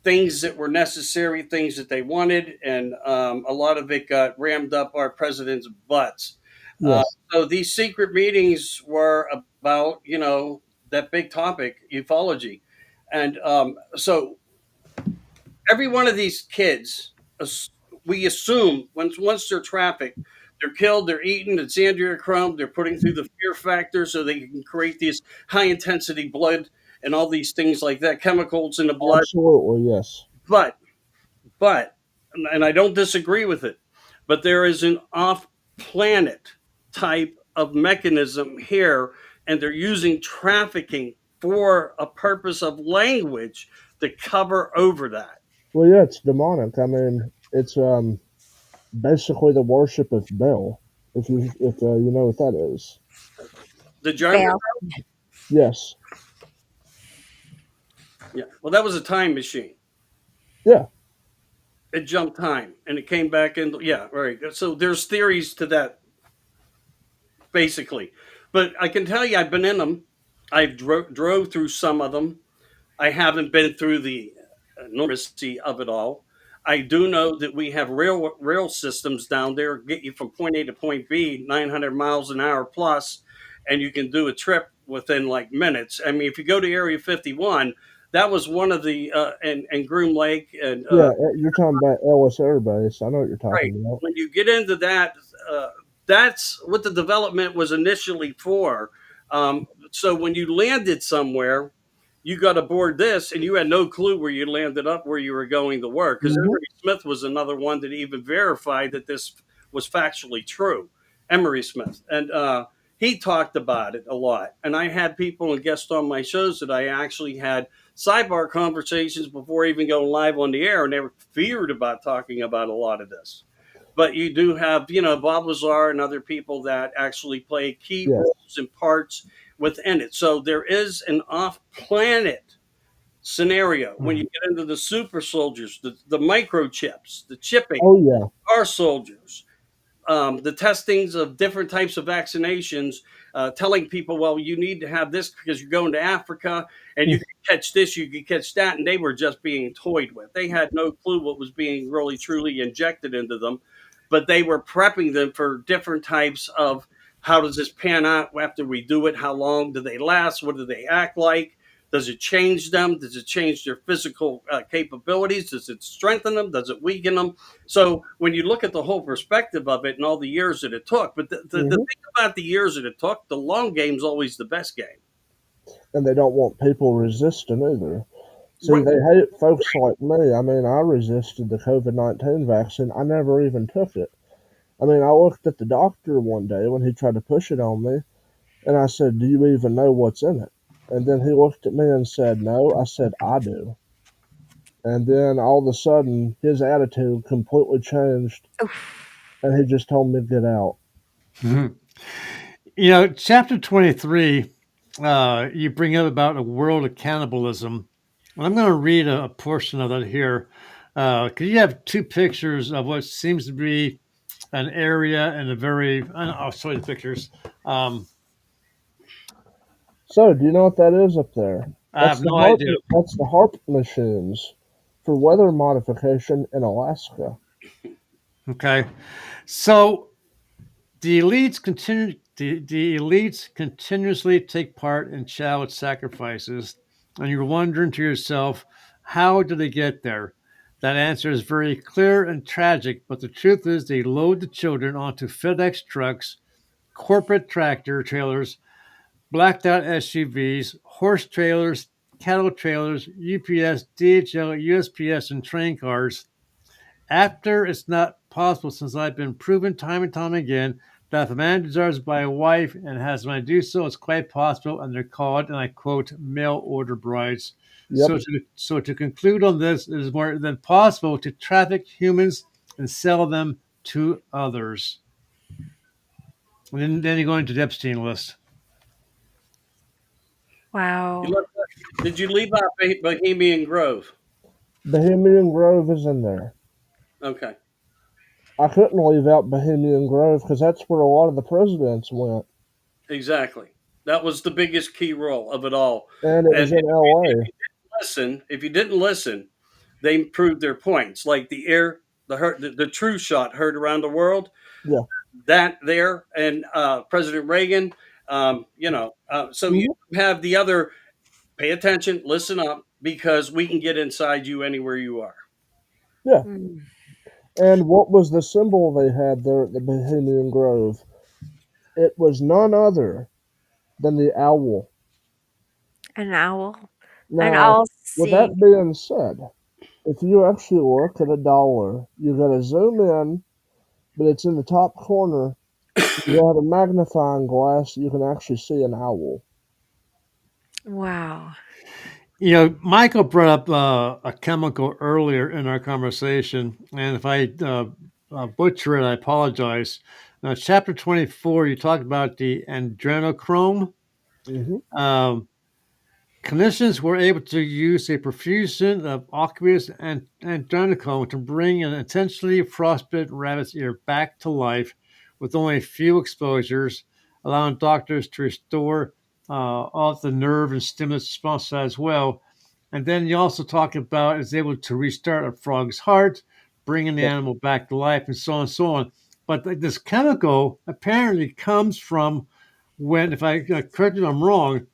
things that were necessary, things that they wanted, and a lot of it got rammed up our president's butts. Uh, Yes. so these secret meetings were about, that big topic, ufology. And so every one of these kids, we assume once they're trafficked, they're killed, they're eaten, it's adrenochrome, they're putting through the fear factor so they can create these high intensity blood and all these things like that, chemicals in the blood. Absolutely. Yes. But, but, and I don't disagree with it, but there is an off planet type of mechanism here, and they're using trafficking for a purpose of language to cover over that. Well, yeah, it's demonic. I mean, it's basically the worship of Bel. If you know what that is. The German, Fail. Yes. yeah. Well, that was a time machine. Yeah. It jumped time and it came back in. Yeah, right. So there's theories to that, basically. But I can tell you, I've been in them. I've drove through some of them. I haven't been through the enormity of it all. I do know that we have rail systems down there get you from point A to point B 900 miles an hour plus, and you can do a trip within like minutes. I mean, if you go to Area 51, that was one of the and Groom Lake and Yeah. You're talking about Ellis Air Base. I know what you're right. talking about. When you get into that, that's what the development was initially for. So when you landed somewhere, you got aboard this, and you had no clue where you landed up, where you were going to work. Because Hmm. Emery Smith was another one that even verified that this was factually true. Emery Smith, and he talked about it a lot. And I had people and guests on my shows that I actually had sidebar conversations before even going live on the air, and they were feared about talking about a lot of this. But you do have, Bob Lazar and other people that actually play key Yes. roles and parts within it. So there is an off planet scenario when you get into the super soldiers, the microchips, the chipping, Oh yeah. our soldiers. the testings of different types of vaccinations, telling people, well, you need to have this because you're going to Africa and you can catch this, you can catch that. And they were just being toyed with. They had no clue what was being really, truly injected into them, but they were prepping them for different types of how does this pan out after we do it? How long do they last? What do they act like? Does it change them? Does it change their physical capabilities? Does it strengthen them? Does it weaken them? So when you look at the whole perspective of it and all the years that it took, but the Hmm. thing about the years that it took, the long game's always the best game. And they don't want people resisting either. See, Right. they hate folks like me. I mean, I resisted the COVID-19 vaccine. I never even took it. I mean, I looked at the doctor one day when he tried to push it on me, and I said, "Do you even know what's in it?" And then he looked at me and said, "No." I said, "I do." And then all of a sudden, his attitude completely changed, and he just told me to get out. Mhm. Chapter 23, you bring up about a world of cannibalism. And I'm going to read a portion of it here because you have two pictures of what seems to be an area and a very, I'll show you the pictures. Um, So, do you know what that is up there? I have no idea. That's the HARP machines for weather modification in Alaska. Okay. So the elites continuously take part in child sacrifices, and you're wondering to yourself, how do they get there? That answer is very clear and tragic, but the truth is they load the children onto FedEx trucks, corporate tractor trailers, blacked out SUVs, horse trailers, cattle trailers, UPS, DHL, USPS, and train cars. After it's not possible, since I've been proven time and time again that if a man desires to buy a wife and has money to do so, it's quite possible, and they're called, and I quote, mail order brides. Yep. So to conclude on this, it is more than possible to traffic humans and sell them to others. And then you go into the Epstein list. You Wow. left, did you leave out Bohemian Grove? Bohemian Grove is in there. Okay, I couldn't leave out Bohemian Grove because that's where a lot of the presidents went, exactly. That was the biggest key role of it all. and it And was in L.A. if you didn't listen, they proved their points. Like the true shot heard around the world. Yeah. That there and President Reagan. So you Hmm. have the other. Pay attention, listen up, because we can get inside you anywhere you are. Yeah. Mm. And what was the symbol they had there at the Bohemian Grove? It was none other than the owl. An owl. An Now, owl with that seeing. being said, if you actually look at a dollar, you gotta zoom in, but it's in the top corner. You have a magnifying glass, you can actually see an owl. Wow. Michael brought up a chemical earlier in our conversation, and if I butcher it, I apologize. Now, chapter 24, you talked about the adrenochrome. Hmm. Um, Clinicians were able to use a profusion of aqueous and adrenochrome to bring an intentionally frostbitten rabbit's ear back to life with only a few exposures, allowing doctors to restore all the nerve and stimulus response as well. And then you also talk about is able to restart a frog's heart, bringing the Yep. animal back to life, and so on and so on. But this chemical apparently comes from when, if I correct me if I'm wrong,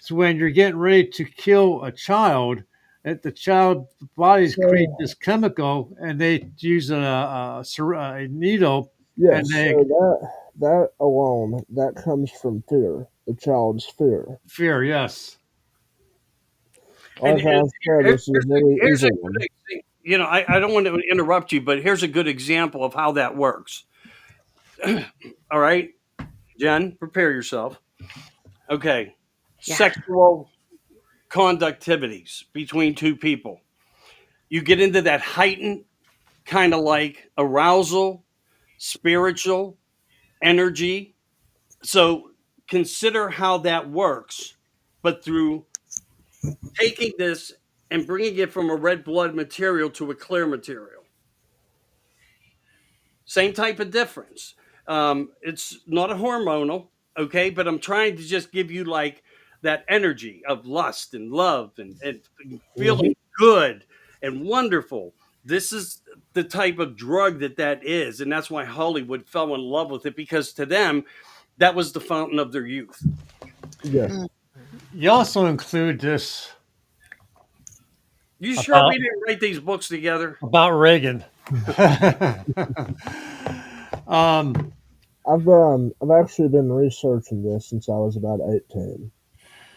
so when you're getting ready to kill a child, the child bodies create So, this chemical, and they use a needle, and yes, they so that alone, that comes from fear, the child's fear. fear. Yes. And, Like I said, this is a very here's a evil good one. I don't want to interrupt you, but here's a good example of how that works. All right, Jen, prepare yourself. Okay, Yeah. sexual conductivities between two people. You get into that heightened kind of like arousal, spiritual energy. So consider how that works, but through taking this and bringing it from a red blood material to a clear material. Same type of difference. It's not a hormonal, okay, but I'm trying to just give you like that energy of lust and love and Hmm. feeling good and wonderful. This is the type of drug that is, and that's why Hollywood fell in love with it, because to them that was the fountain of their youth. Yes. You also include this You sure about we didn't write these books together? Reagan. um, I've actually been researching this since I was about 18.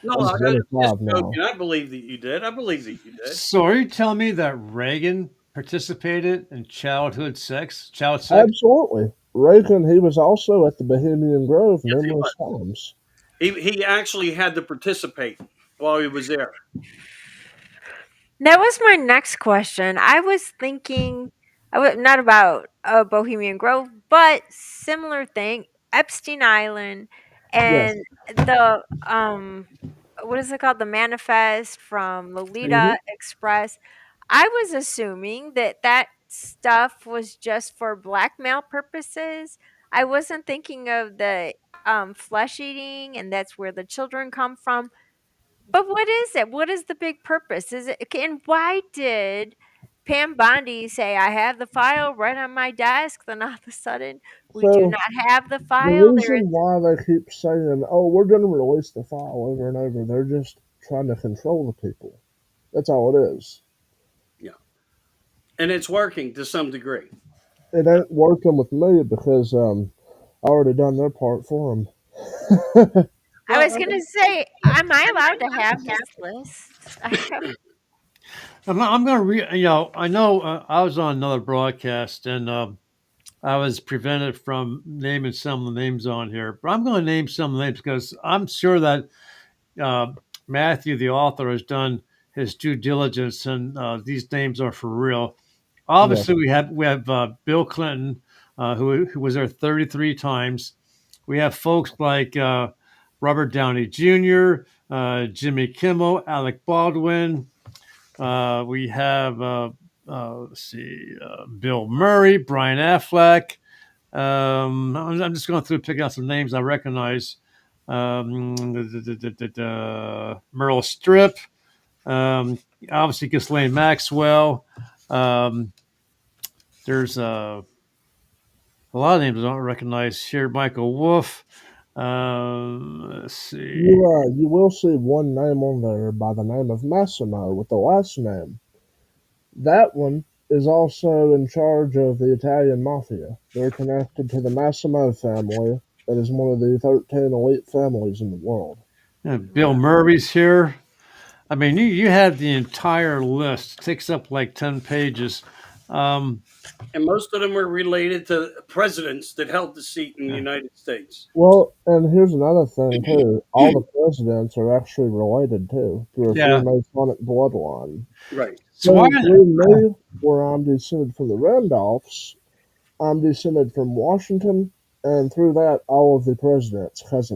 No, I'm I'm just 25 now. joking. I believe that you did. I believe that you did. so are you telling me that Reagan participated in child sex? Absolutely. Reagan, he was also at the Bohemian Grove Yes, he numerous was. times. He actually had to participate while he was there. That was my next question. I was thinking, not about Bohemian Grove, but similar thing, Epstein Island, Yes. and the what is it called? The manifest from Hmm. Lolita Express. I was assuming that that stuff was just for blackmail purposes. I wasn't thinking of the flesh eating, and that's where the children come from. But what is it? What is the big purpose? Is it, and why did Pam Bondi say, "I have the file right on my desk"? Then all of a sudden, we do So not have the the file. There is reason why they keep saying, "Oh, we're going to release the file" over and over, they're just trying to control the people. That's all it is. Yeah, and it's working to some degree. It ain't working with me because I already done their part for them. I Well, was gonna say, am I allowed to have this list? I have. I'm going to read. I know I was on another broadcast and I was prevented from naming some of the names on here, but I'm going to name some of the names because I'm sure that uh, Matthew, the author, has done his due diligence, and these names are for real. Yeah. Obviously, we have Bill Clinton, who was there 33 times. We have folks like Robert Downey Jr., Jimmy Kimmel, Alec Baldwin. We have let's see, Bill Murray, Brian Affleck. I'm just going through picking out some names I recognize. Meryl Streep, obviously Ghislaine Maxwell. Um, there's a lot of names I don't recognize here. Michael Wolff. Let's see. You will see one name on there by the name of Massimo with the last name. That one is also in charge of the Italian mafia. They're connected to the Massimo family, that is one of the 13 elite families in the world. Bill Murray's here. I mean, you have the entire list. It takes up like 10 pages. Um, and most of them were related to presidents that held the seat in the United States. Well, and here's another thing too. All the presidents are actually related too, through a yeah. Freemasonic bloodline. Right. So why? So through me, where I'm descended from the Randolphs, I'm descended from Washington, and through that, all of the presidents, because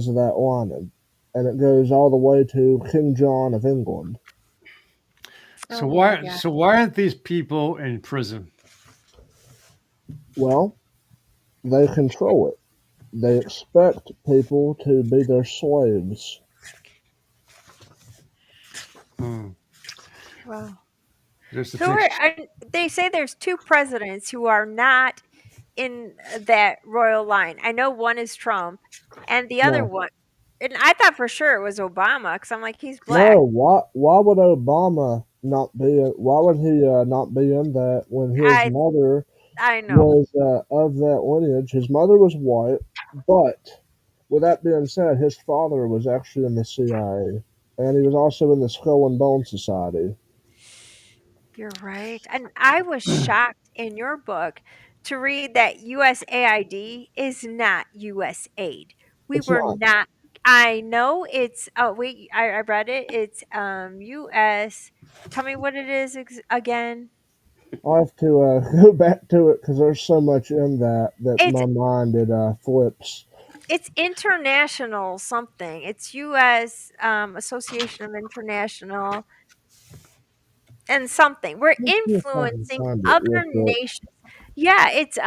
of that lining. And it goes all the way to King John of England. Oh So my why? god! So why aren't these people in prison? Well, they control it. They expect people to be their slaves. Hmm. Wow. Just to Who take. are? They say there's two presidents who are not in that royal line. I know one is Trump, and the other No, one, and I thought for sure it was Obama because I'm like he's no. black. Why would Obama not be? Why would he not be in that when his I mother I know. was of that lineage? His mother was white, but with that being said, his father was actually in the CIA, and he was also in the Skull and Bone Society. You're right. And I was shocked in your book to read that USAID is not US aid. We It's were not. not. I know it's oh wait, I read it. It's US. Tell me what it is again. I have to go back to it because there's so much in that that It's my mind it flips. it's international something. It's US Association of International. and something. We're Let's see if I can influencing find it real other quick. nations. Yeah, it's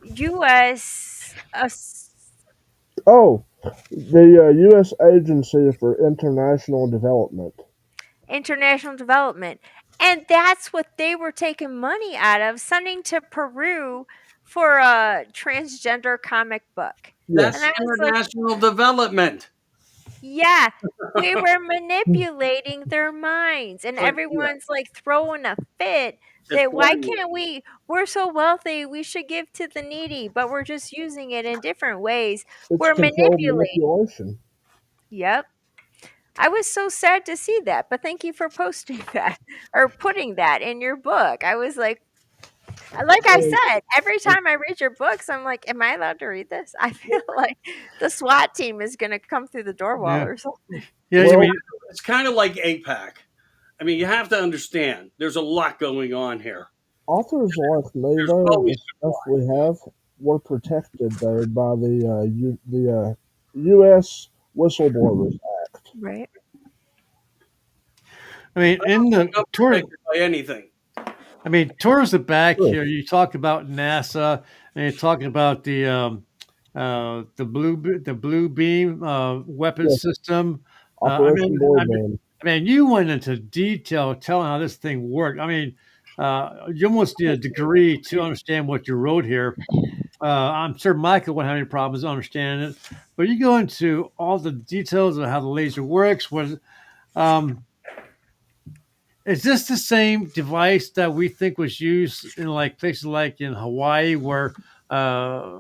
US Oh, the U.S. Agency for International Development. international development. And that's what they were taking money out of, sending to Peru for a transgender comic book. And That's I Yes, was like, international development. yeah, we were manipulating their minds. And But yeah, everyone's like throwing a fit it's that why blinding. can't we? We're so wealthy, we should give to the needy, but we're just using it in different ways. it's We're controlled manipulating. manipulation. Yep. I was so sad to see that, but thank you for posting that or putting that in your book. I was like I So, said, every time I read your books, I'm like, am I allowed to read this? I feel like the SWAT team is going to come through the door wall Yeah. or something. Yeah. I well, mean, It's kind of like APAC. I mean, you have to understand there's a lot going on here. authors like me, There's though, always the stuff we have, were protected, though, by the U.S. Whistleblowers Act. Right. I mean, in the not tour, protected by anything. I mean, towards the back Sure. here, you talk about NASA, and you're talking about the blue beam weapon Yes, system. Operation Blue Beam. I mean, you went into detail telling how this thing worked. I mean, you almost need a degree to understand what you wrote here. I'm sure Michael won't have any problems understanding it, but you go into all the details of how the laser works. Um, is this the same device that we think was used in like places like in Hawaii where uh,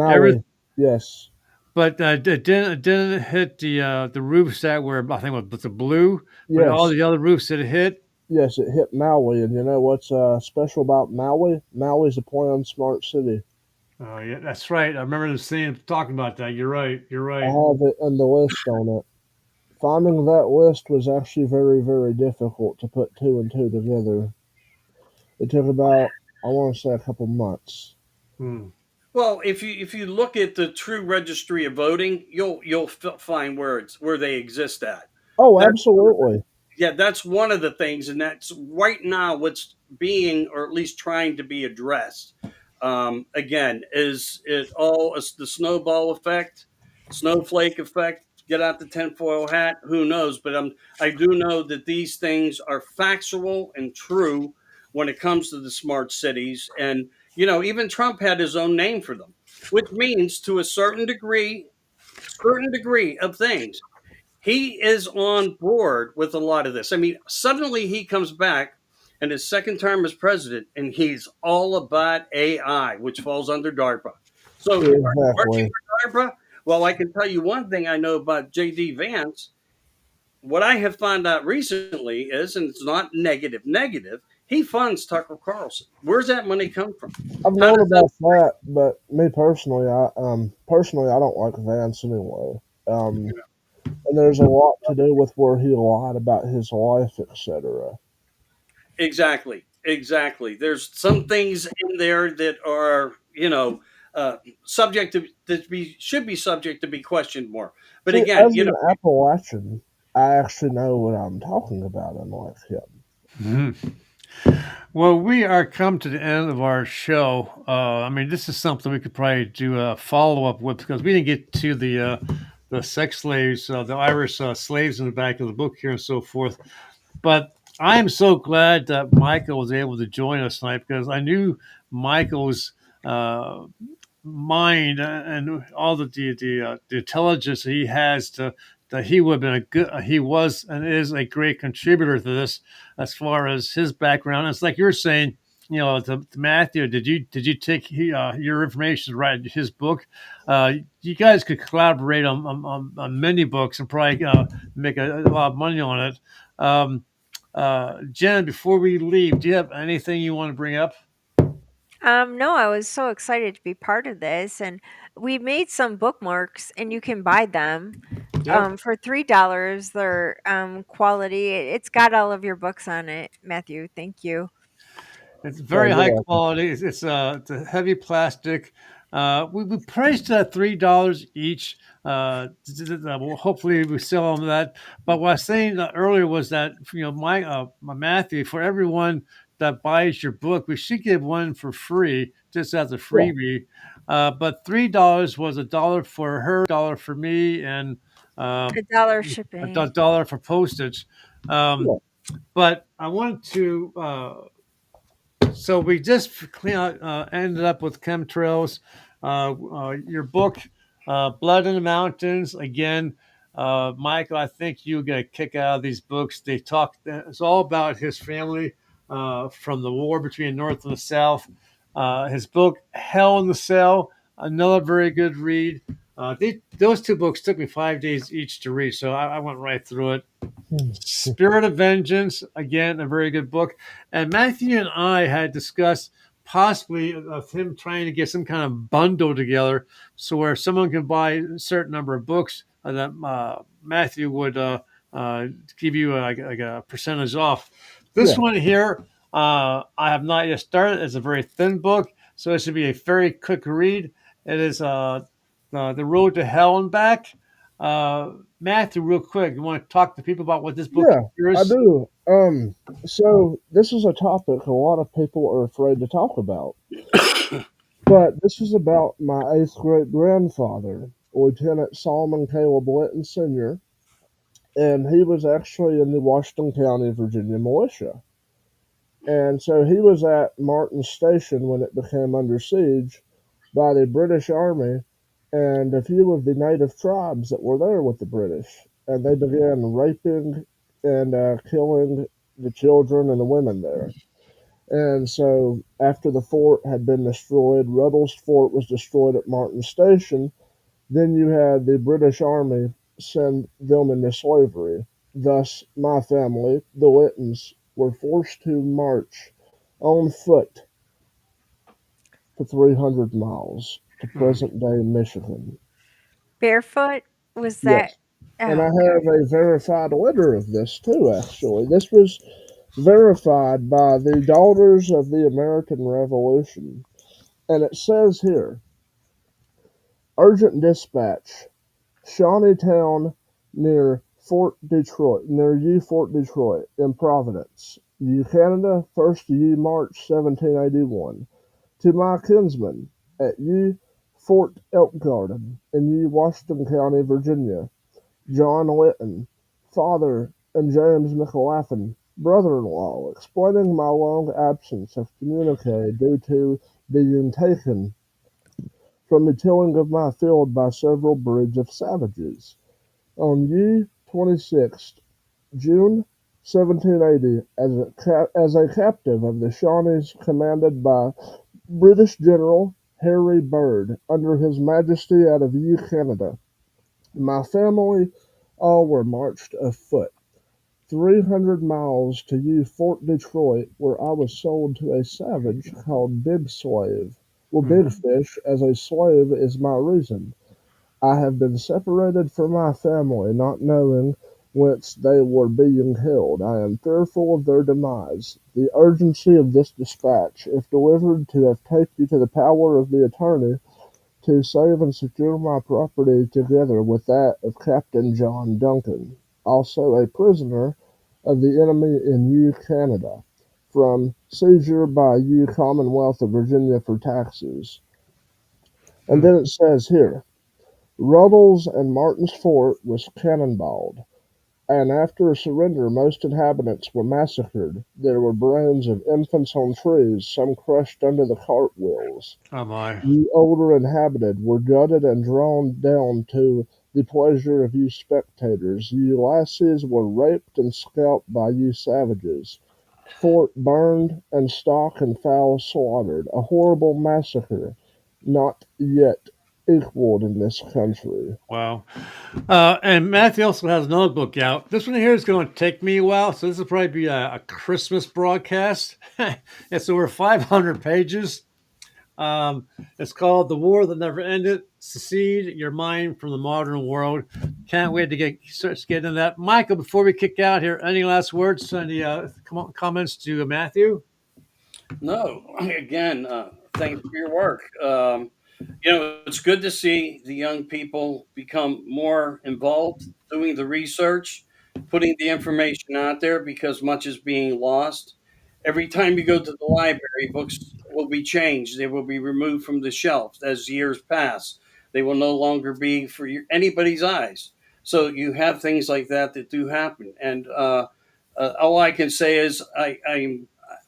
every Maui. Yes. but it didn't hit the roofs that were I think it was the blue, but all Yes. the other roofs that it hit. Yes, it hit Maui, and you know what's special about Maui? Maui's a planned smart city. Oh yeah, that's right. I remember the scene talking about that. You're right. You're I right. have it in the list on it. Finding that list was actually very, very difficult to put two and two together. It took about, I want to say, a couple months. Hmm. Well, if you look at the true registry of voting, you'll find where they exist at. Oh, That's absolutely. yeah, that's one of the things, and that's right now what's being, or at least trying to be addressed. Again, is it all is the snowball effect, snowflake effect? Get out the tinfoil hat. Who knows? But I do know that these things are factual and true when it comes to the smart cities, and even Trump had his own name for them, which means to a certain degree of things he is on board with a lot of this. I mean, suddenly he comes back in his second term as president, and he's all about AI, which falls under DARPA. So, are you working Exactly. for DARPA? Well, I can tell you one thing I know about JD Vance. What I have found out recently is, and it's not negative, he funds Tucker Carlson. Where's that money come from? I've How known does that? about that, but me personally, I don't like Vance anyway. Um, and there's a lot to do with where he lied about his life, etc. Exactly. There's some things in there that are, subject to that be should be subject to be questioned more. But See, again, as an Appalachian, I actually know what I'm talking about, unlike him. Mhm. Well, we are come to the end of our show. I mean, this is something we could probably do a follow up with because we didn't get to the sex slaves, the Irish slaves in the back of the book here and so forth. But I am so glad that Michael was able to join us tonight because I knew Michael's mind and all the intelligence that he has to that he would have been a good he was and is a great contributor to this as far as his background. It's like you're saying, to Matthew, did you take your information to write his book? You guys could collaborate on many books and probably make a lot of money on it. Jen, before we leave, do you have anything you want to bring up? No, I was so excited to be part of this, and we made some bookmarks, and you can buy them Yep. for $3. They're quality. It's got all of your books on it, Matthew. Thank you. It's Oh, very you're high welcome. quality. It's a heavy plastic. We priced at $3 each. Well, hopefully we sell them that. But what I was saying earlier was that my Matthew, for everyone that buys your book, we should give one for free, just as a Yeah, freebie. But $3 was $1 for her, $1 for me, and uh, $1 shipping. $1 for postage. Um, yeah, but I wanted to. So we just ended up with Chemtrails. Your book, Blood in the Mountains. Again, Michael, I think you get a kick out of these books. They talk. It's all about his family from the war between the North and the South. His book, Hell in the Cell, another very good read. Those two books took me 5 days each to read, so I went right through it. hmm, Spirit of Vengeance, again, a very good book. And Matthew and I had discussed possibly of him trying to get some kind of bundle together so where someone can buy a certain number of books that Matthew would uh, give you like a percentage off. This yeah, one here, I have not yet started. It's a very thin book, so it should be a very quick read. It is The Road to Hell and Back. Uh, Matthew, real quick, you want to talk to people about what this book yeah. I is? do. So this is a topic a lot of people are afraid to talk about, but this is about my eighth great grandfather, Lieutenant Solomon Caleb Linton Sr., and he was actually in the Washington County, Virginia militia. And so he was at Martin's Station when it became under siege by the British Army and a few of the native tribes that were there with the British. And they began raping and killing the children and the women there. And so after the fort had been destroyed, Rebels Fort was destroyed at Martin's Station, then you had the British Army send them into slavery. Thus, my family, the Littons, were forced to march on foot for 300 miles to Hmm. present day Michigan. Barefoot? Was that? Yes. And I Oh, okay. have a verified letter of this too, actually. This was verified by the Daughters of the American Revolution. And it says here urgent dispatch Shawneetown near Fort Detroit, in Providence, U Canada, 1st Ye March 1781. To my kinsman at Ye Fort Elk Garden, in Ye Washington County, Virginia, John Lytton, father, and James McLaughlin, brother-in-law, explaining my long absence of communique due to being taken from the tilling of my field by several breeds of savages. On Ye 26th June 1780, as a captive of the Shawnees commanded by British General Harry Byrd, under His Majesty out of Ye Canada, my family all were marched afoot 300 miles to Ye Fort Detroit, where I was sold to a savage called Big Slave. Well, Hmm. Big Fish, as a slave, is my reason. I have been separated from my family, not knowing whence they were being held. I am fearful of their demise. The urgency of this dispatch, if delivered, to have take you to the power of the attorney to save and secure my property together with that of Captain John Duncan, also a prisoner of the enemy in New Canada, from seizure by you Commonwealth of Virginia for taxes. And Hmm. then it says here, Rubble's and Martin's fort was cannonballed, and after a surrender most inhabitants were massacred. There were bones of infants on trees, some crushed under the cart wheels. Oh my! Ye older inhabited were gutted and drawn down to the pleasure of you spectators. Ye lassies were raped and scalped by you savages. Fort burned, and stock and fowl slaughtered. A horrible massacre, not yet equaled in this country. Wow. And Matthew also has another book out. This one here is going to take me a while, so this will probably be a Christmas broadcast. It's over 500 pages. Um, it's called The War That Never Ended: Secede Your Mind from the Modern World. Can't wait to get into that. Michael, before we kick out here, any last words, any comments to Matthew? No, again, thank you for your work. It's good to see the young people become more involved, doing the research, putting the information out there because much is being lost. Every time you go to the library, books will be changed. They will be removed from the shelf as years pass. They will no longer be for anybody's eyes. So you have things like that that do happen. And all I can say is I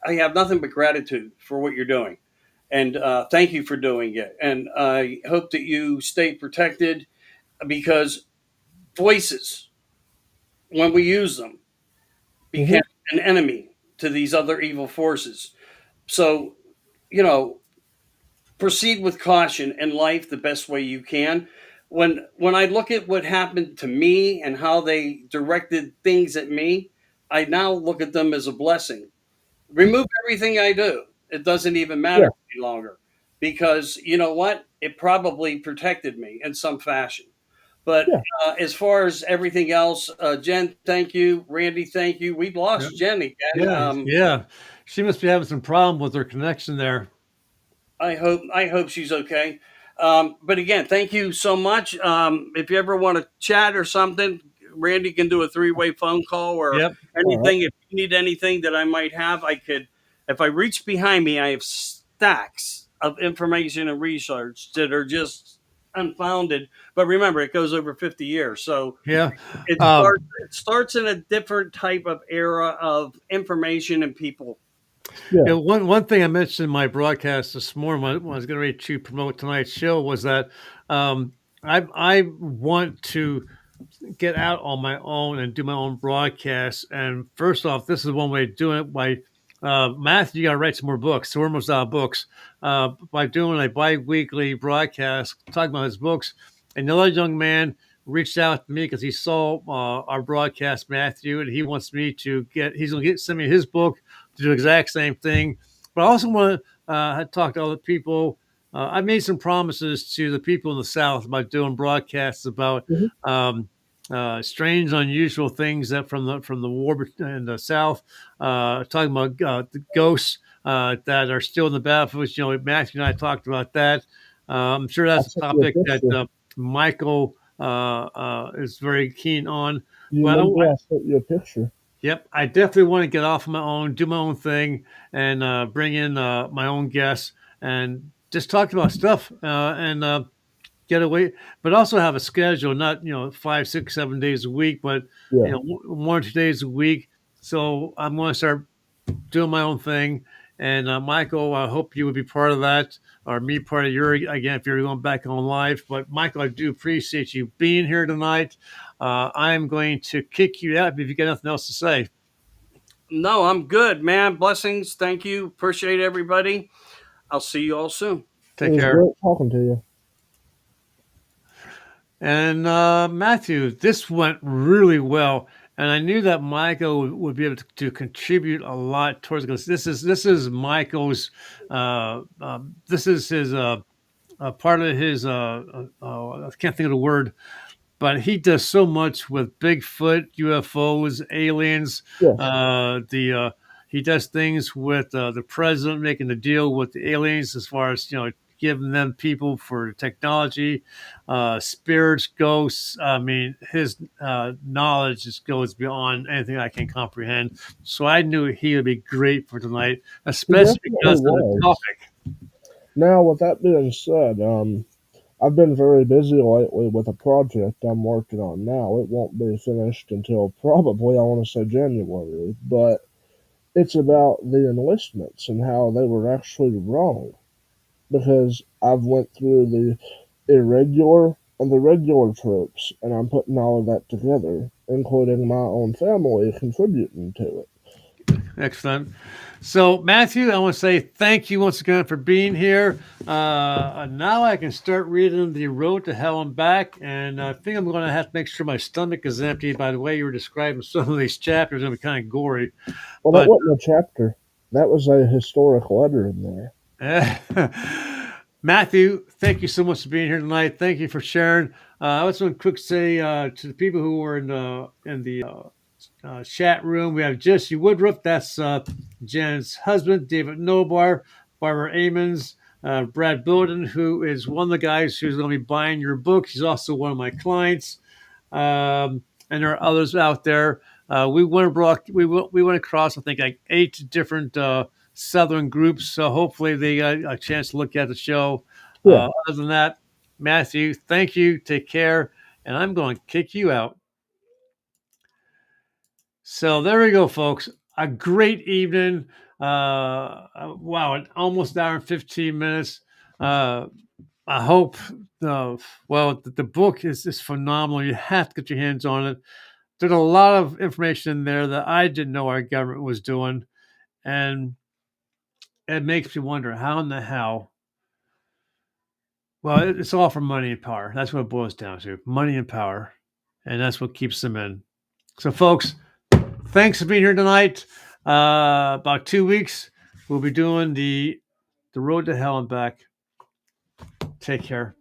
have nothing but gratitude for what you're doing. And thank you for doing it. And I hope that you stay protected because voices, when we use them, Hmm. become an enemy to these other evil forces. So, you know, proceed with caution in life the best way you can. When I look at what happened to me and how they directed things at me, I now look at them as a blessing. Remove everything I do. It doesn't even matter Yeah, any longer because you know what? It probably protected me in some fashion. But yeah. as far as everything else, Jen, thank you. Randy, thank you. We've Yeah. lost Jen again. Yeah. She must be having some problem with her connection there. I hope she's okay. But again, thank you so much. If you ever want to chat or something, Randy can do a three-way phone call or Yep. All right. anything. If you need anything that I might have, I could. If I reach behind me, I have stacks of information and research that are just unfounded. But remember, it goes over 50 years, so Yeah. it Um, starts in a different type of era of information and people. Yeah. Yeah, one thing I mentioned in my broadcast this morning when I was getting ready to promote tonight's show was that um, I want to get out on my own and do my own broadcasts. And first off, this is one way of doing it. By Matthew, you got to write some more books. So we're almost out of books. By doing a bi-weekly broadcast talking about his books. Another young man reached out to me because he saw our broadcast, Matthew, and he wants me to he's going to send me his book to do the exact same thing. But I also want to talk to other people. I made some promises to the people in the South about doing broadcasts about Hmm. um, strange, unusual things that from the war in the South. Talking about the ghosts that are still in the battlefields. Matthew and I talked about that. I'm sure I that's a sent you a topic that picture. Michael is very keen on. You But remember I sent you a picture? yep, I definitely want to get off on my own, do my own thing, and bring in my own guests and just talk about stuff and get away, but also have a schedule, not 5, 6, 7 days a week, but Yeah. 1 or 2 days a week. So I'm going to start doing my own thing. And Michael, I hope you would be part of that, or me part of your again if you're going back on live. But Michael, I do appreciate you being here tonight. I'm going to kick you out if you got nothing else to say. No, I'm good, man. Blessings. Thank you. Appreciate everybody. I'll see you all soon. It Take was care. great talking to you. And Matthew, this went really well, and I knew that Michael would be able to contribute a lot towards this. This is Michael's. This is his part of his. I can't think of the word, but he does so much with Bigfoot, UFOs, aliens. Yes. The He does things with the president making the deal with the aliens as far as giving them people for technology, spirits, ghosts. I mean, his knowledge just goes beyond anything I can comprehend. So I knew he would be great for tonight, He especially definitely because of the was. topic. Now, with that being said, I've been very busy lately with a project I'm working on now. It won't be finished until probably, I want to say, January, but it's about the enlistments and how they were actually wrong. Because I've went through the irregular and the regular troops, and I'm putting all of that together, including my own family contributing to it. Excellent. So, Matthew, I want to say thank you once again for being here. Now I can start reading The Road to Hell and Back, and I think I'm going to have to make sure my stomach is empty. By the way, you were describing some of these chapters, and be kind of gory. Well, that But wasn't a chapter. That was a historic letter in there. Matthew, thank you so much for being here tonight. Thank you for sharing. I also want to quick say to the people who were in the chat room, we have Jesse Woodruff. That's Jen's husband, David Nobar, Barbara Amons, Brad Bowden, who is one of the guys who's going to be buying your book. He's also one of my clients. And there are others out there. We went across, I think, like 8 different Southern groups. So hopefully they got a chance to look at the show. Yeah. Other than that, Matthew, thank you. Take care. And I'm going to kick you out. So there we go, folks. A great evening. Wow, almost an hour and 15 minutes. I hope, the book is phenomenal. You have to get your hands on it. There's a lot of information in there that I didn't know our government was doing. And it makes me wonder how in the hell. Well, it's all for money and power. That's what it boils down to, money and power. And that's what keeps them in. So, folks, thanks for being here tonight. About 2 weeks, we'll be doing the road to hell and back. Take care.